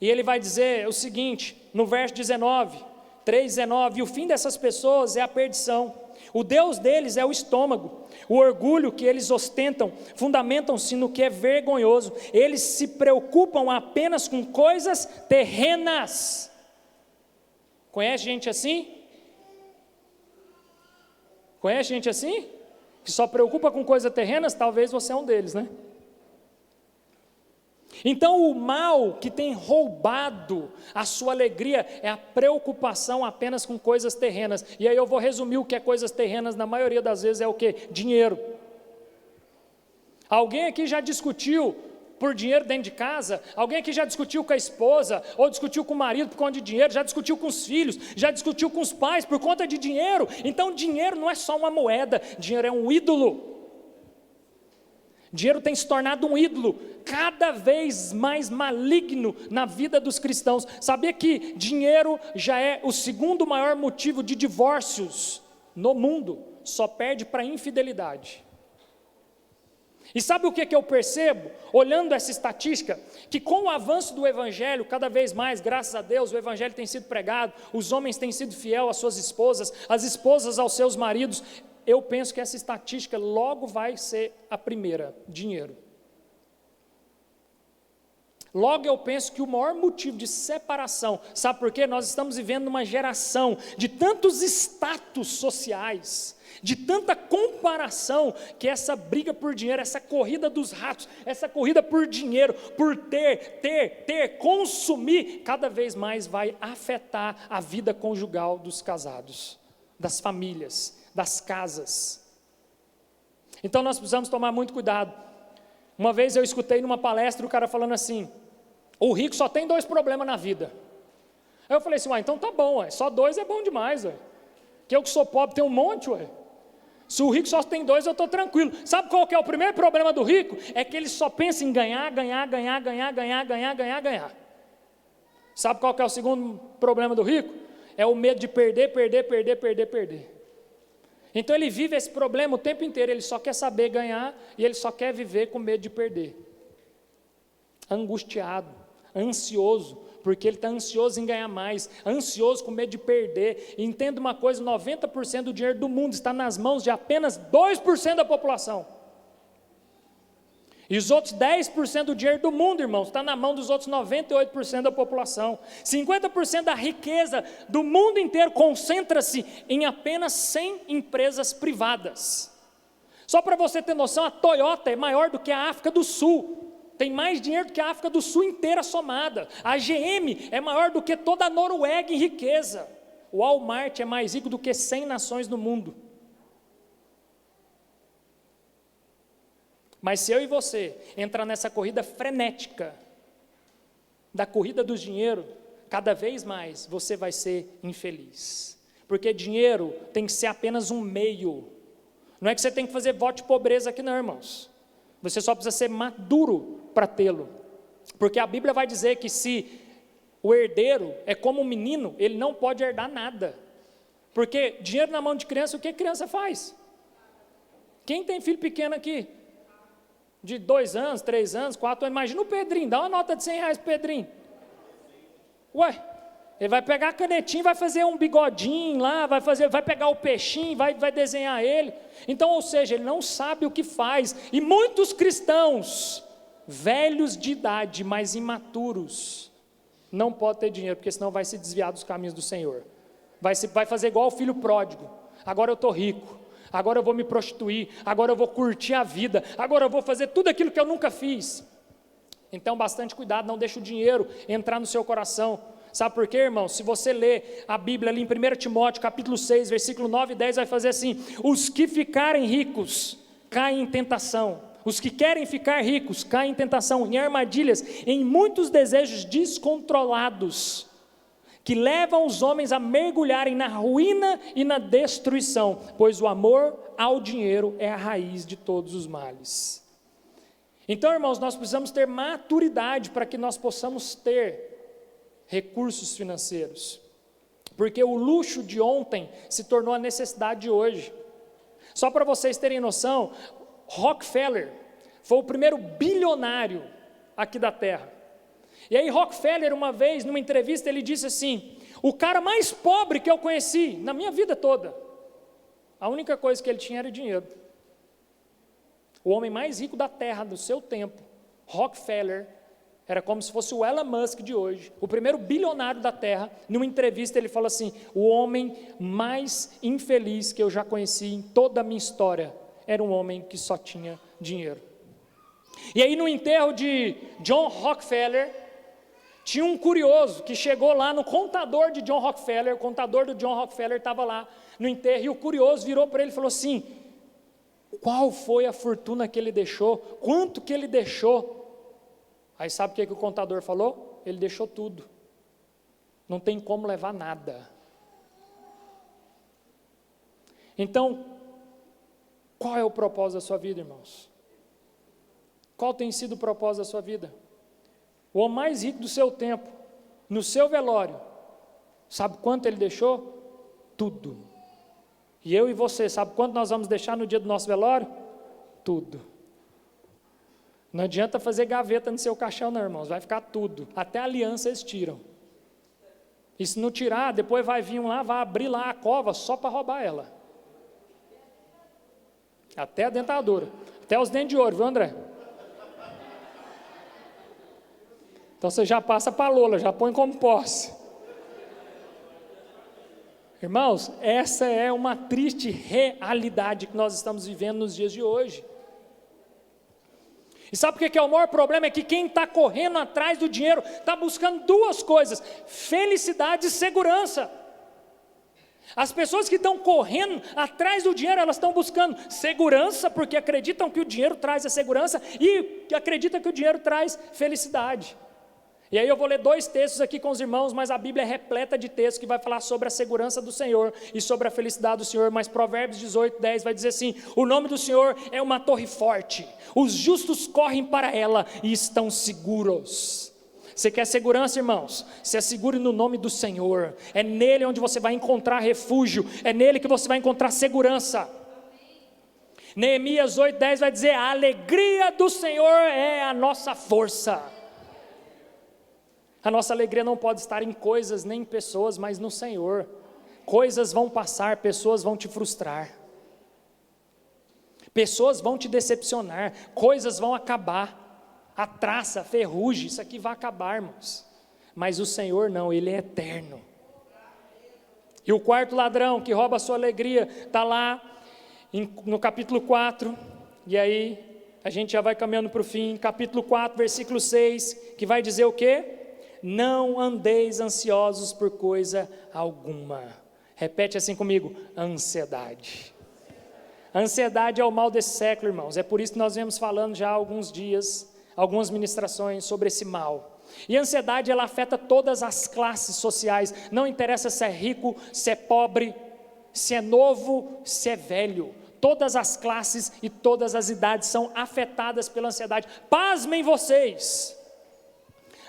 Speaker 1: E ele vai dizer o seguinte, no verso 19, 3:19, e o fim dessas pessoas é a perdição. O Deus deles é o estômago. O orgulho que eles ostentam, fundamentam-se no que é vergonhoso. Eles se preocupam apenas com coisas terrenas. Conhece gente assim? Conhece gente assim? Que só preocupa com coisas terrenas? Talvez você é um deles, né? Então o mal que tem roubado a sua alegria é a preocupação apenas com coisas terrenas. E aí eu vou resumir o que é coisas terrenas, na maioria das vezes é o quê? Dinheiro. Alguém aqui já discutiu por dinheiro dentro de casa? Alguém aqui já discutiu com a esposa, ou discutiu com o marido por conta de dinheiro, já discutiu com os filhos, já discutiu com os pais por conta de dinheiro? Então dinheiro não é só uma moeda, dinheiro é um ídolo. Dinheiro tem se tornado um ídolo, cada vez mais maligno na vida dos cristãos. Sabia que dinheiro já é o segundo maior motivo de divórcios no mundo? Só perde para a infidelidade. E sabe o que eu percebo, olhando essa estatística? Que com o avanço do Evangelho, cada vez mais, graças a Deus, o Evangelho tem sido pregado, os homens têm sido fiéis às suas esposas, as esposas aos seus maridos. Eu penso que essa estatística logo vai ser a primeira: dinheiro. Logo eu penso que o maior motivo de separação, sabe por quê? Nós estamos vivendo uma geração de tantos status sociais, de tanta comparação, que essa briga por dinheiro, essa corrida dos ratos, essa corrida por dinheiro, por ter, consumir, cada vez mais vai afetar a vida conjugal dos casados, das famílias, das casas. Então nós precisamos tomar muito cuidado. Uma vez eu escutei numa palestra o cara falando assim: o rico só tem 2 problemas na vida. Aí eu falei assim: então tá bom, ué, só 2 é bom demais, ué. Que eu que sou pobre tenho um monte, ué. Se o rico só tem 2, eu estou tranquilo. Sabe qual que é o primeiro problema do rico? É que ele só pensa em ganhar. Sabe qual que é o segundo problema do rico? É o medo de perder. Então ele vive esse problema o tempo inteiro, ele só quer saber ganhar e ele só quer viver com medo de perder. Angustiado, ansioso, porque ele está ansioso em ganhar mais, ansioso com medo de perder. E entenda uma coisa: 90% do dinheiro do mundo está nas mãos de apenas 2% da população. E os outros 10% do dinheiro do mundo, irmãos, está na mão dos outros 98% da população. 50% da riqueza do mundo inteiro concentra-se em apenas 100 empresas privadas. Só para você ter noção, a Toyota é maior do que a África do Sul. Tem mais dinheiro do que a África do Sul inteira somada. A GM é maior do que toda a Noruega em riqueza. O Walmart é mais rico do que 100 nações no mundo. Mas se eu e você entrar nessa corrida frenética, da corrida do dinheiro, cada vez mais você vai ser infeliz. Porque dinheiro tem que ser apenas um meio. Não é que você tem que fazer voto de pobreza aqui não, irmãos. Você só precisa ser maduro para tê-lo. Porque a Bíblia vai dizer que se o herdeiro é como um menino, ele não pode herdar nada. Porque dinheiro na mão de criança, o que a criança faz? Quem tem filho pequeno aqui? De 2 anos, 3 anos, 4 anos, imagina o Pedrinho, dá uma nota de R$100 pro Pedrinho. Ué, ele vai pegar a canetinha, vai fazer um bigodinho lá, vai pegar o peixinho, vai desenhar ele. Então, ou seja, ele não sabe o que faz. E muitos cristãos, velhos de idade, mas imaturos, não podem ter dinheiro, porque senão vai se desviar dos caminhos do Senhor. Vai fazer igual o filho pródigo: agora eu estou rico, agora eu vou me prostituir, agora eu vou curtir a vida, agora eu vou fazer tudo aquilo que eu nunca fiz. Então, bastante cuidado, não deixe o dinheiro entrar no seu coração. Sabe por quê, irmão? Se você ler a Bíblia ali em 1 Timóteo, capítulo 6, versículo 9 e 10, vai fazer assim: os que ficarem ricos caem em tentação. Os que querem ficar ricos caem em tentação, em armadilhas, em muitos desejos descontrolados, que levam os homens a mergulharem na ruína e na destruição, pois o amor ao dinheiro é a raiz de todos os males. Então, irmãos, nós precisamos ter maturidade para que nós possamos ter recursos financeiros, porque o luxo de ontem se tornou a necessidade de hoje. Só para vocês terem noção, Rockefeller foi o primeiro bilionário aqui da terra. E aí Rockefeller, uma vez, numa entrevista, ele disse assim: o cara mais pobre que eu conheci na minha vida toda, a única coisa que ele tinha era dinheiro. O homem mais rico da terra do seu tempo, Rockefeller, era como se fosse o Elon Musk de hoje, o primeiro bilionário da terra. Numa entrevista ele fala assim: o homem mais infeliz que eu já conheci em toda a minha história era um homem que só tinha dinheiro. E aí no enterro de John Rockefeller, tinha um curioso que chegou lá no contador de John Rockefeller. O contador do John Rockefeller estava lá no enterro, e o curioso virou para ele e falou assim: qual foi a fortuna que ele deixou? Quanto que ele deixou? Aí sabe o que o contador falou? Ele deixou tudo, não tem como levar nada. Então, qual é o propósito da sua vida, irmãos? Qual tem sido o propósito da sua vida? O homem mais rico do seu tempo, no seu velório, sabe quanto ele deixou? Tudo. E eu e você, sabe quanto nós vamos deixar no dia do nosso velório? Tudo. Não adianta fazer gaveta no seu caixão, não, irmãos, vai ficar tudo, até a aliança eles tiram. E se não tirar, depois vai vir um lá, vai abrir lá a cova só para roubar ela. Até a dentadura, até os dentes de ouro, viu, André? Então você já passa para a Lola, já põe como posse. Irmãos, essa é uma triste realidade que nós estamos vivendo nos dias de hoje. E sabe por que é o maior problema? É que quem está correndo atrás do dinheiro está buscando duas coisas: felicidade e segurança. As pessoas que estão correndo atrás do dinheiro, elas estão buscando segurança, porque acreditam que o dinheiro traz a segurança e acreditam que o dinheiro traz felicidade. E aí eu vou ler 2 textos aqui com os irmãos, mas a Bíblia é repleta de textos que vai falar sobre a segurança do Senhor e sobre a felicidade do Senhor. Mas Provérbios 18:10 vai dizer assim: o nome do Senhor é uma torre forte, os justos correm para ela e estão seguros. Você quer segurança, irmãos? Se assegure no nome do Senhor. É nele onde você vai encontrar refúgio, é nele que você vai encontrar segurança. Neemias 8:10 vai dizer: a alegria do Senhor é a nossa força. A nossa alegria não pode estar em coisas nem em pessoas, mas no Senhor. Coisas vão passar, pessoas vão te frustrar, pessoas vão te decepcionar, coisas vão acabar, a traça, a ferrugem, isso aqui vai acabar, irmãos. Mas o Senhor não, Ele é eterno. E o quarto ladrão que rouba a sua alegria está lá no capítulo 4, e aí a gente já vai caminhando para o fim. Capítulo 4, versículo 6, que vai dizer o quê? Não andeis ansiosos por coisa alguma. Repete assim comigo: ansiedade. A ansiedade é o mal desse século, irmãos. É por isso que nós viemos falando já há alguns dias, algumas ministrações sobre esse mal. E a ansiedade, ela afeta todas as classes sociais. Não interessa se é rico, se é pobre, se é novo, se é velho. Todas as classes e todas as idades são afetadas pela ansiedade. Pasmem vocês!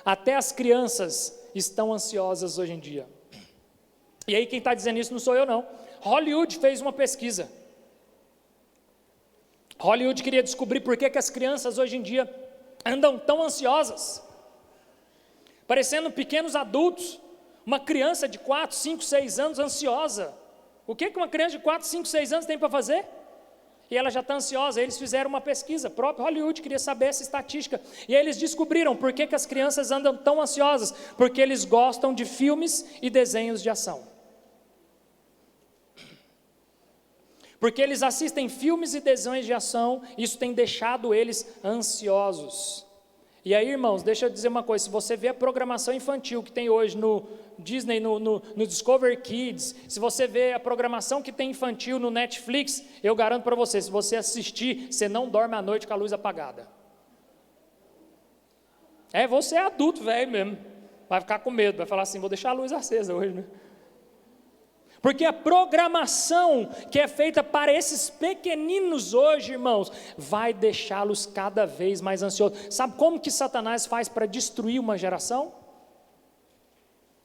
Speaker 1: Até as crianças estão ansiosas hoje em dia. E aí quem está dizendo isso não sou eu não. Hollywood fez uma pesquisa. Hollywood queria descobrir por que as crianças hoje em dia andam tão ansiosas, parecendo pequenos adultos. Uma criança de 4, 5, 6 anos ansiosa. O que uma criança de 4, 5, 6 anos tem para fazer? E ela já está ansiosa. Eles fizeram uma pesquisa, o próprio Hollywood queria saber essa estatística, e aí eles descobriram por que as crianças andam tão ansiosas, porque eles gostam de filmes e desenhos de ação, porque eles assistem filmes e desenhos de ação, isso tem deixado eles ansiosos. E aí, irmãos, deixa eu dizer uma coisa: se você vê a programação infantil que tem hoje no Disney, no Discovery Kids, se você vê a programação que tem infantil no Netflix, eu garanto para você, se você assistir, você não dorme à noite com a luz apagada. Você é adulto, velho mesmo, vai ficar com medo, vai falar assim: vou deixar a luz acesa hoje, né? Porque a programação que é feita para esses pequeninos hoje, irmãos, vai deixá-los cada vez mais ansiosos. Sabe como que Satanás faz para destruir uma geração?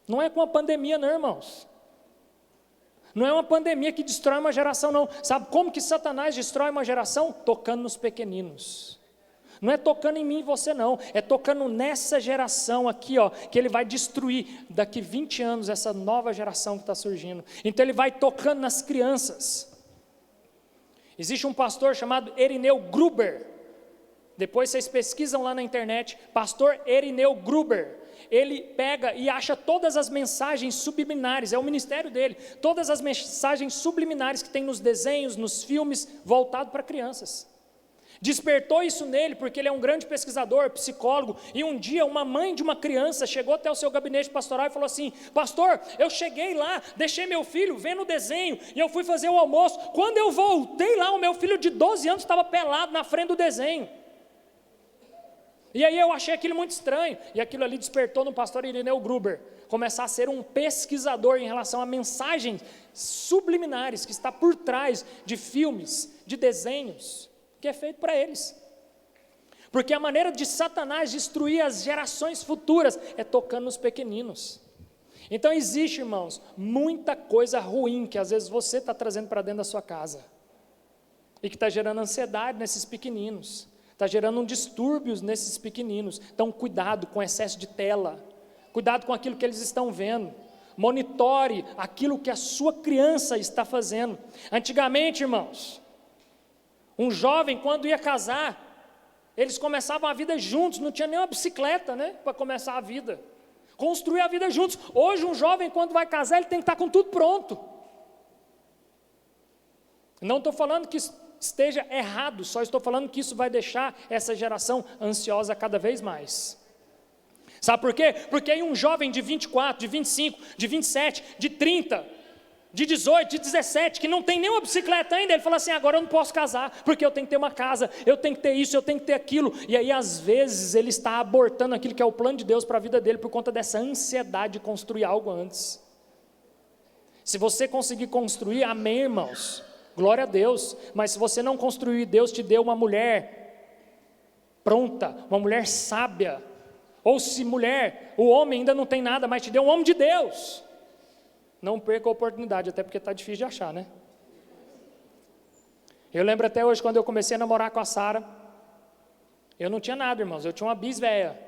Speaker 1: Não é com a pandemia não, irmãos. Não é uma pandemia que destrói uma geração não. Sabe como que Satanás destrói uma geração? Tocando nos pequeninos. Não é tocando em mim e você não, é tocando nessa geração aqui, ó, que ele vai destruir daqui 20 anos essa nova geração que está surgindo. Então ele vai tocando nas crianças. Existe um pastor chamado Erineu Gruber, depois vocês pesquisam lá na internet, pastor Erineu Gruber. Ele pega e acha todas as mensagens subliminares, é o ministério dele, todas as mensagens subliminares que tem nos desenhos, nos filmes, voltado para crianças. Despertou isso nele, porque ele é um grande pesquisador, psicólogo, e um dia uma mãe de uma criança chegou até o seu gabinete pastoral e falou assim: pastor, eu cheguei lá, deixei meu filho vendo o desenho, e eu fui fazer o almoço, quando eu voltei lá, o meu filho de 12 anos estava pelado na frente do desenho, e aí eu achei aquilo muito estranho, e aquilo ali despertou no pastor Erineu Gruber, começar a ser um pesquisador em relação a mensagens subliminares, que está por trás de filmes, de desenhos, que é feito para eles, porque a maneira de Satanás destruir as gerações futuras é tocando nos pequeninos. Então existe, irmãos, muita coisa ruim que às vezes você está trazendo para dentro da sua casa, e que está gerando ansiedade nesses pequeninos, Está gerando distúrbios nesses pequeninos. Então, cuidado com o excesso de tela. Cuidado com aquilo que eles estão vendo. Monitore aquilo que a sua criança está fazendo. Antigamente, irmãos, um jovem, quando ia casar, eles começavam a vida juntos, não tinha nem uma bicicleta, né, para começar a vida. Construir a vida juntos. Hoje, um jovem, quando vai casar, ele tem que estar com tudo pronto. Não estou falando que esteja errado, só estou falando que isso vai deixar essa geração ansiosa cada vez mais. Sabe por quê? Porque aí um jovem de 24, de 25, de 27, de 30, de 18, de 17, que não tem nenhuma bicicleta ainda, ele fala assim, agora eu não posso casar, porque eu tenho que ter uma casa, eu tenho que ter isso, eu tenho que ter aquilo, e aí às vezes ele está abortando aquilo que é o plano de Deus para a vida dele, por conta dessa ansiedade de construir algo antes. Se você conseguir construir, amém, irmãos, glória a Deus, mas se você não construir, Deus te deu uma mulher pronta, uma mulher sábia, ou se mulher, o homem ainda não tem nada, mas te deu um homem de Deus, não perca a oportunidade, até porque está difícil de achar, né? Eu lembro até hoje, quando eu comecei a namorar com a Sara, eu não tinha nada, irmãos, eu tinha uma bisvéia.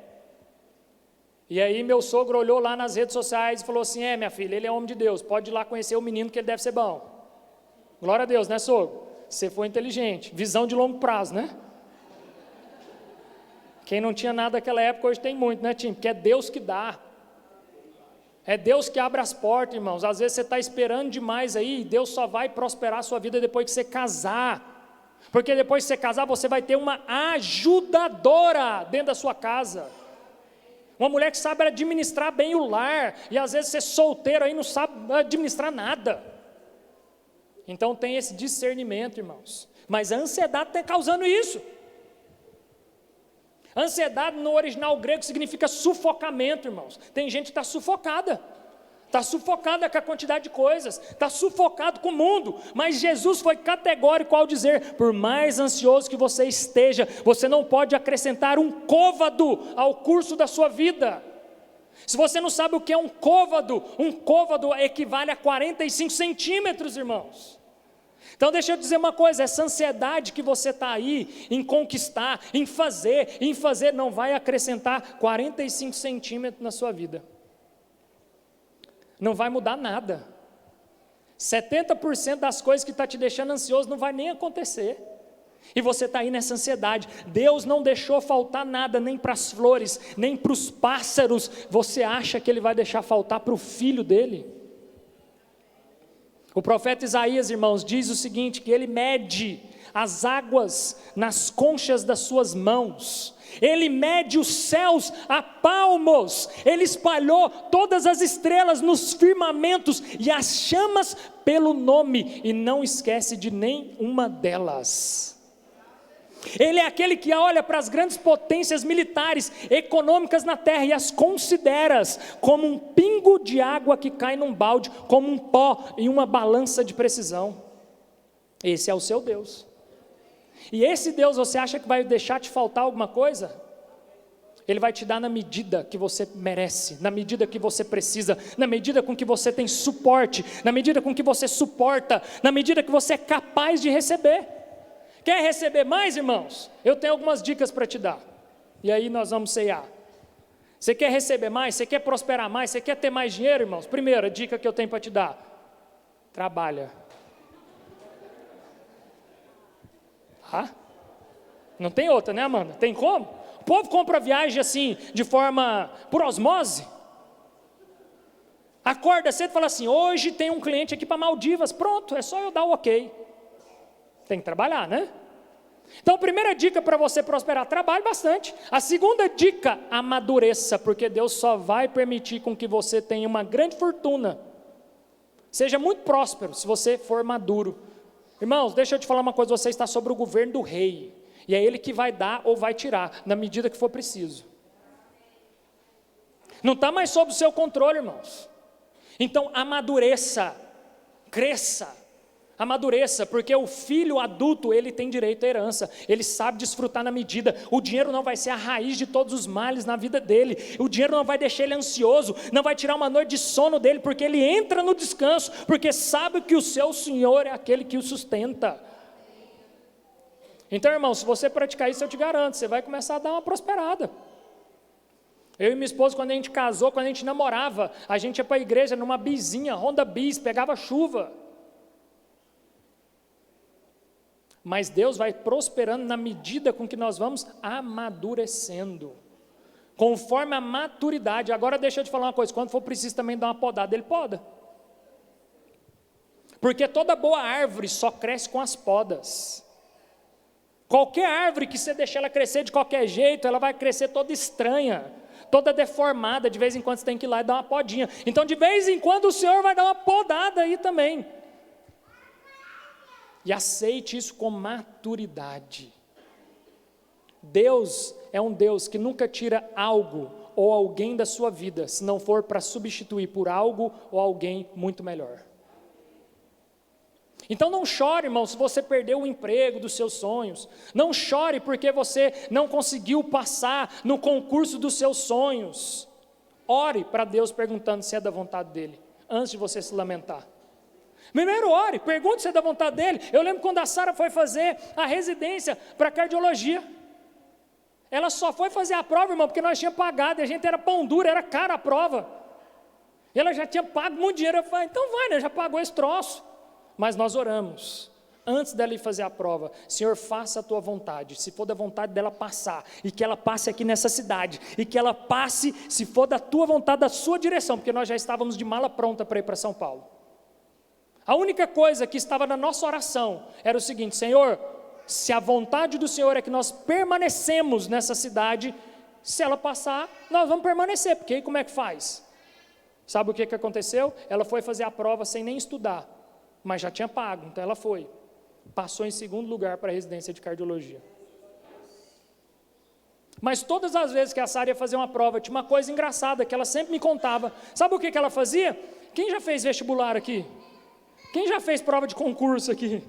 Speaker 1: E aí meu sogro olhou lá nas redes sociais e falou assim, minha filha, ele é homem de Deus, pode ir lá conhecer o menino que ele deve ser bom. Glória a Deus, né, sogro? Você foi inteligente, visão de longo prazo, né? Quem não tinha nada naquela época, hoje tem muito, né, Tim? Porque é Deus que dá. É Deus que abre as portas, irmãos. Às vezes você está esperando demais aí, e Deus só vai prosperar a sua vida depois que você casar. Porque depois que você casar, você vai ter uma ajudadora dentro da sua casa. Uma mulher que sabe administrar bem o lar. E às vezes você é solteiro aí, não sabe administrar nada. Então tem esse discernimento, irmãos. Mas a ansiedade está causando isso. Ansiedade no original grego significa sufocamento, irmãos. Tem gente que está sufocada com a quantidade de coisas, está sufocado com o mundo, mas Jesus foi categórico ao dizer, por mais ansioso que você esteja, você não pode acrescentar um côvado ao curso da sua vida. Se você não sabe o que é um côvado equivale a 45 centímetros, irmãos. Então deixa eu dizer uma coisa, essa ansiedade que você está aí, em conquistar, em fazer, não vai acrescentar 45 centímetros na sua vida. Não vai mudar nada. 70% das coisas que está te deixando ansioso não vai nem acontecer. E você está aí nessa ansiedade. Deus não deixou faltar nada, nem para as flores, nem para os pássaros. Você acha que Ele vai deixar faltar para o filho dele? O profeta Isaías, irmãos, diz o seguinte, que ele mede as águas nas conchas das suas mãos, ele mede os céus a palmos, ele espalhou todas as estrelas nos firmamentos e as chamas pelo nome, e não esquece de nenhuma delas. Ele é aquele que olha para as grandes potências militares, econômicas na terra e as considera como um pingo de água que cai num balde, como um pó em uma balança de precisão. Esse é o seu Deus. E esse Deus, você acha que vai deixar te faltar alguma coisa? Ele vai te dar na medida que você merece, na medida que você precisa, na medida com que você tem suporte, na medida com que você suporta, na medida que você é capaz de receber. Quer receber mais, irmãos? Eu tenho algumas dicas para te dar. E aí nós vamos ceiar. Você quer receber mais? Você quer prosperar mais? Você quer ter mais dinheiro, irmãos? Primeira dica que eu tenho para te dar. Trabalha. Não tem outra, né, Amanda? Tem como? O povo compra viagem assim, de forma, por osmose. Acorda cedo e fala assim, hoje tem um cliente aqui para Maldivas. Pronto, é só eu dar o ok. Tem que trabalhar, né? Então a primeira dica para você prosperar, trabalhe bastante. A segunda dica, amadureça, porque Deus só vai permitir com que você tenha uma grande fortuna, seja muito próspero, se você for maduro. Irmãos, deixa eu te falar uma coisa, você está sobre o governo do rei, e é Ele que vai dar ou vai tirar, na medida que for preciso. Não está mais sob o seu controle, irmãos. Então amadureça, cresça. Amadureça, porque o filho adulto, ele tem direito à herança, ele sabe desfrutar na medida, o dinheiro não vai ser a raiz de todos os males na vida dele, o dinheiro não vai deixar ele ansioso, não vai tirar uma noite de sono dele, porque ele entra no descanso, porque sabe que o seu Senhor é aquele que o sustenta. Então, irmão, se você praticar isso, eu te garanto, você vai começar a dar uma prosperada. Eu e minha esposa, quando a gente casou, quando a gente namorava, a gente ia para a igreja numa bizinha, Honda Bis, pegava chuva. Mas Deus vai prosperando na medida com que nós vamos amadurecendo, conforme a maturidade. Agora deixa eu te falar uma coisa, quando for preciso também dar uma podada, Ele poda. Porque toda boa árvore só cresce com as podas. Qualquer árvore que você deixar ela crescer de qualquer jeito, ela vai crescer toda estranha, toda deformada. De vez em quando você tem que ir lá e dar uma podinha. Então de vez em quando o Senhor vai dar uma podada aí também. E aceite isso com maturidade. Deus é um Deus que nunca tira algo ou alguém da sua vida, se não for para substituir por algo ou alguém muito melhor. Então não chore, irmão, se você perdeu o emprego dos seus sonhos. Não chore porque você não conseguiu passar no concurso dos seus sonhos. Ore para Deus perguntando se é da vontade dEle, antes de você se lamentar. Primeiro ore, pergunte se é da vontade dEle. Eu lembro quando a Sara foi fazer a residência para cardiologia. Ela só foi fazer a prova, irmão, porque nós tínhamos pagado, e a gente era pão duro, era cara a prova. E ela já tinha pago muito dinheiro. Eu falei, então vai, né, já pagou esse troço. Mas nós oramos, antes dela ir fazer a prova, Senhor, faça a tua vontade, se for da vontade dela passar, e que ela passe aqui nessa cidade, e que ela passe, se for da tua vontade, da sua direção, porque nós já estávamos de mala pronta para ir para São Paulo. A única coisa que estava na nossa oração, era o seguinte, Senhor, se a vontade do Senhor é que nós permanecemos nessa cidade, se ela passar, nós vamos permanecer, porque aí como é que faz? Sabe o que aconteceu? Ela foi fazer a prova sem nem estudar, mas já tinha pago, então ela foi, passou em segundo lugar para a residência de cardiologia. Mas todas as vezes que a Sara ia fazer uma prova, tinha uma coisa engraçada que ela sempre me contava. Sabe o que ela fazia? Quem já fez vestibular aqui? Quem já fez prova de concurso aqui?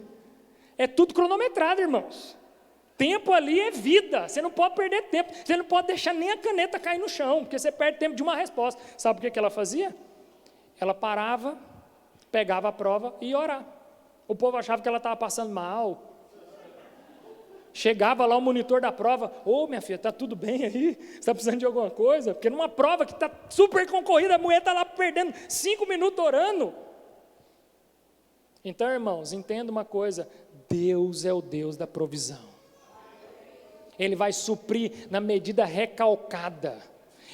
Speaker 1: É tudo cronometrado, irmãos. Tempo ali é vida, você não pode perder tempo, você não pode deixar nem a caneta cair no chão, porque você perde tempo de uma resposta. Sabe o que ela fazia? Ela parava, pegava a prova e ia orar. O povo achava que ela estava passando mal. Chegava lá o monitor da prova, minha filha, está tudo bem aí? Você está precisando de alguma coisa? Porque numa prova que está super concorrida, a mulher está lá perdendo 5 minutos orando. Então, irmãos, entenda uma coisa, Deus é o Deus da provisão. Ele vai suprir na medida recalcada.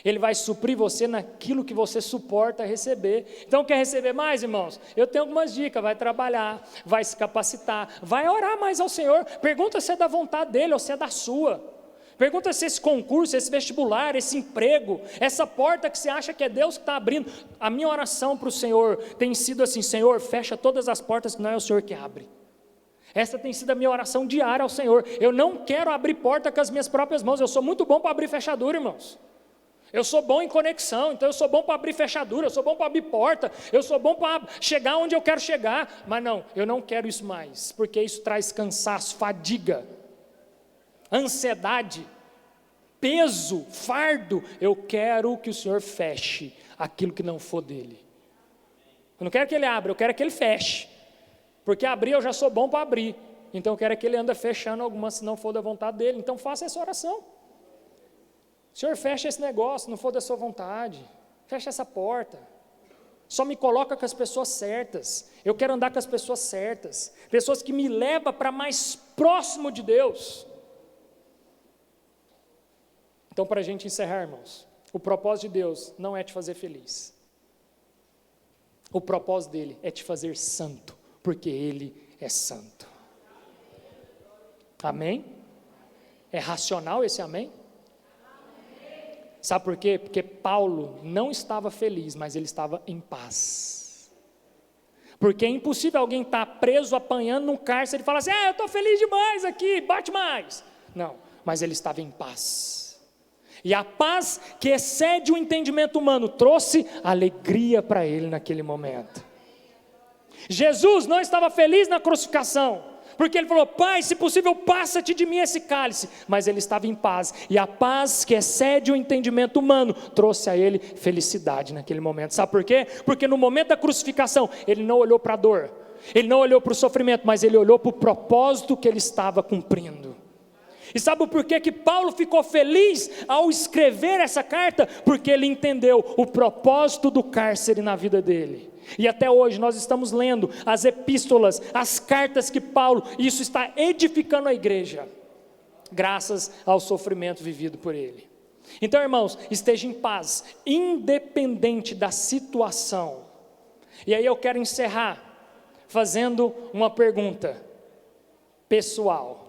Speaker 1: Ele vai suprir você naquilo que você suporta receber. Então quer receber mais, irmãos? Eu tenho algumas dicas, vai trabalhar, vai se capacitar, vai orar mais ao Senhor, pergunta se é da vontade dEle ou se é da sua. Pergunta se esse concurso, esse vestibular, esse emprego, essa porta que você acha que é Deus que está abrindo. A minha oração para o Senhor tem sido assim, Senhor, fecha todas as portas que não é o Senhor que abre. Essa tem sido a minha oração diária ao Senhor. Eu não quero abrir porta com as minhas próprias mãos, eu sou muito bom para abrir fechadura, irmãos. Eu sou bom em conexão, então eu sou bom para abrir fechadura, eu sou bom para abrir porta, eu sou bom para chegar onde eu quero chegar, mas não, eu não quero isso mais, porque isso traz cansaço, fadiga, ansiedade, peso, fardo. Eu quero que o Senhor feche aquilo que não for dEle. Eu não quero que Ele abra, eu quero que Ele feche, porque abrir eu já sou bom para abrir, então eu quero que Ele ande fechando algumas se não for da vontade dEle. Então faça essa oração. Senhor, fecha esse negócio, não for da sua vontade, fecha essa porta, só me coloca com as pessoas certas, eu quero andar com as pessoas certas, pessoas que me levam para mais próximo de Deus. Então, para a gente encerrar, irmãos, o propósito de Deus não é te fazer feliz, o propósito dEle é te fazer santo, porque Ele é santo. Amém? É racional esse amém? Sabe por quê? Porque Paulo não estava feliz, mas ele estava em paz. Porque é impossível alguém estar preso, apanhando num cárcere e falar assim, eu estou feliz demais aqui, bate mais. Não, mas ele estava em paz. E a paz que excede o entendimento humano trouxe alegria para ele naquele momento. Jesus não estava feliz na crucificação, porque ele falou, Pai, se possível, passa-te de mim esse cálice. Mas ele estava em paz, e a paz que excede o entendimento humano, trouxe a ele felicidade naquele momento. Sabe por quê? Porque no momento da crucificação, ele não olhou para a dor, ele não olhou para o sofrimento, mas ele olhou para o propósito que ele estava cumprindo. E sabe por que Paulo ficou feliz ao escrever essa carta? Porque ele entendeu o propósito do cárcere na vida dele. E até hoje nós estamos lendo as epístolas, as cartas que Paulo, e isso está edificando a igreja, graças ao sofrimento vivido por ele. Então, irmãos, esteja em paz, independente da situação. E aí eu quero encerrar fazendo uma pergunta pessoal.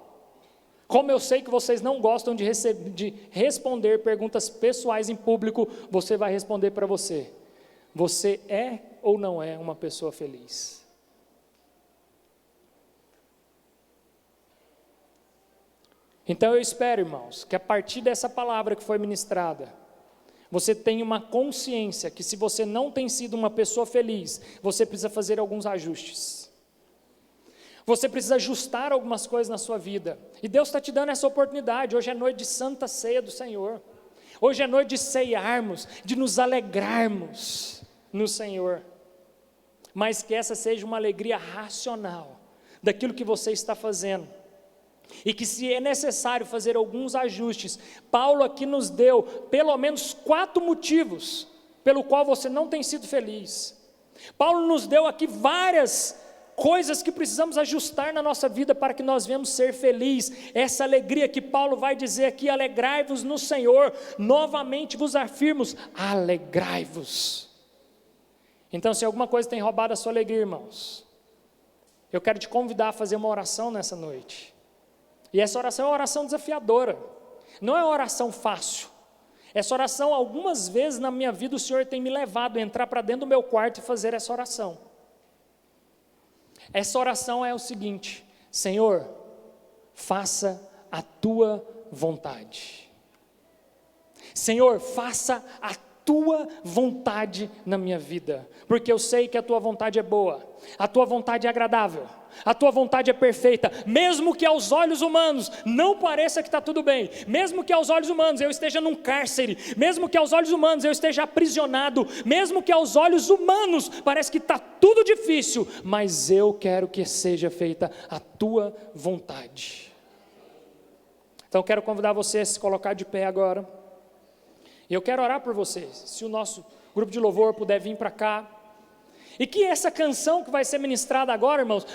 Speaker 1: Como eu sei que vocês não gostam de responder perguntas pessoais em público, você vai responder para você. Você é ou não é uma pessoa feliz? Então eu espero, irmãos, que a partir dessa palavra que foi ministrada, você tenha uma consciência que se você não tem sido uma pessoa feliz, você precisa fazer alguns ajustes. Você precisa ajustar algumas coisas na sua vida. E Deus está te dando essa oportunidade. Hoje é noite de Santa Ceia do Senhor. Hoje é noite de ceiarmos, de nos alegrarmos no Senhor. Mas que essa seja uma alegria racional daquilo que você está fazendo. E que se é necessário fazer alguns ajustes, Paulo aqui nos deu pelo menos 4 motivos pelo qual você não tem sido feliz. Paulo nos deu aqui várias coisas que precisamos ajustar na nossa vida para que nós venhamos ser felizes. Essa alegria que Paulo vai dizer aqui, alegrai-vos no Senhor, novamente vos afirmo, alegrai-vos. Então, se alguma coisa tem roubado a sua alegria, irmãos, eu quero te convidar a fazer uma oração nessa noite. E essa oração é uma oração desafiadora, não é uma oração fácil. Essa oração, algumas vezes na minha vida, o Senhor tem me levado a entrar para dentro do meu quarto e fazer essa oração. Essa oração é o seguinte: Senhor, faça a tua vontade. Senhor, faça a tua vontade na minha vida, porque eu sei que a tua vontade é boa, a tua vontade é agradável, a tua vontade é perfeita, mesmo que aos olhos humanos não pareça que está tudo bem, mesmo que aos olhos humanos eu esteja num cárcere, mesmo que aos olhos humanos eu esteja aprisionado, mesmo que aos olhos humanos parece que está tudo difícil, mas eu quero que seja feita a tua vontade. Então eu quero convidar você a se colocar de pé agora. E eu quero orar por vocês, se o nosso grupo de louvor puder vir para cá, e que essa canção que vai ser ministrada agora, irmãos,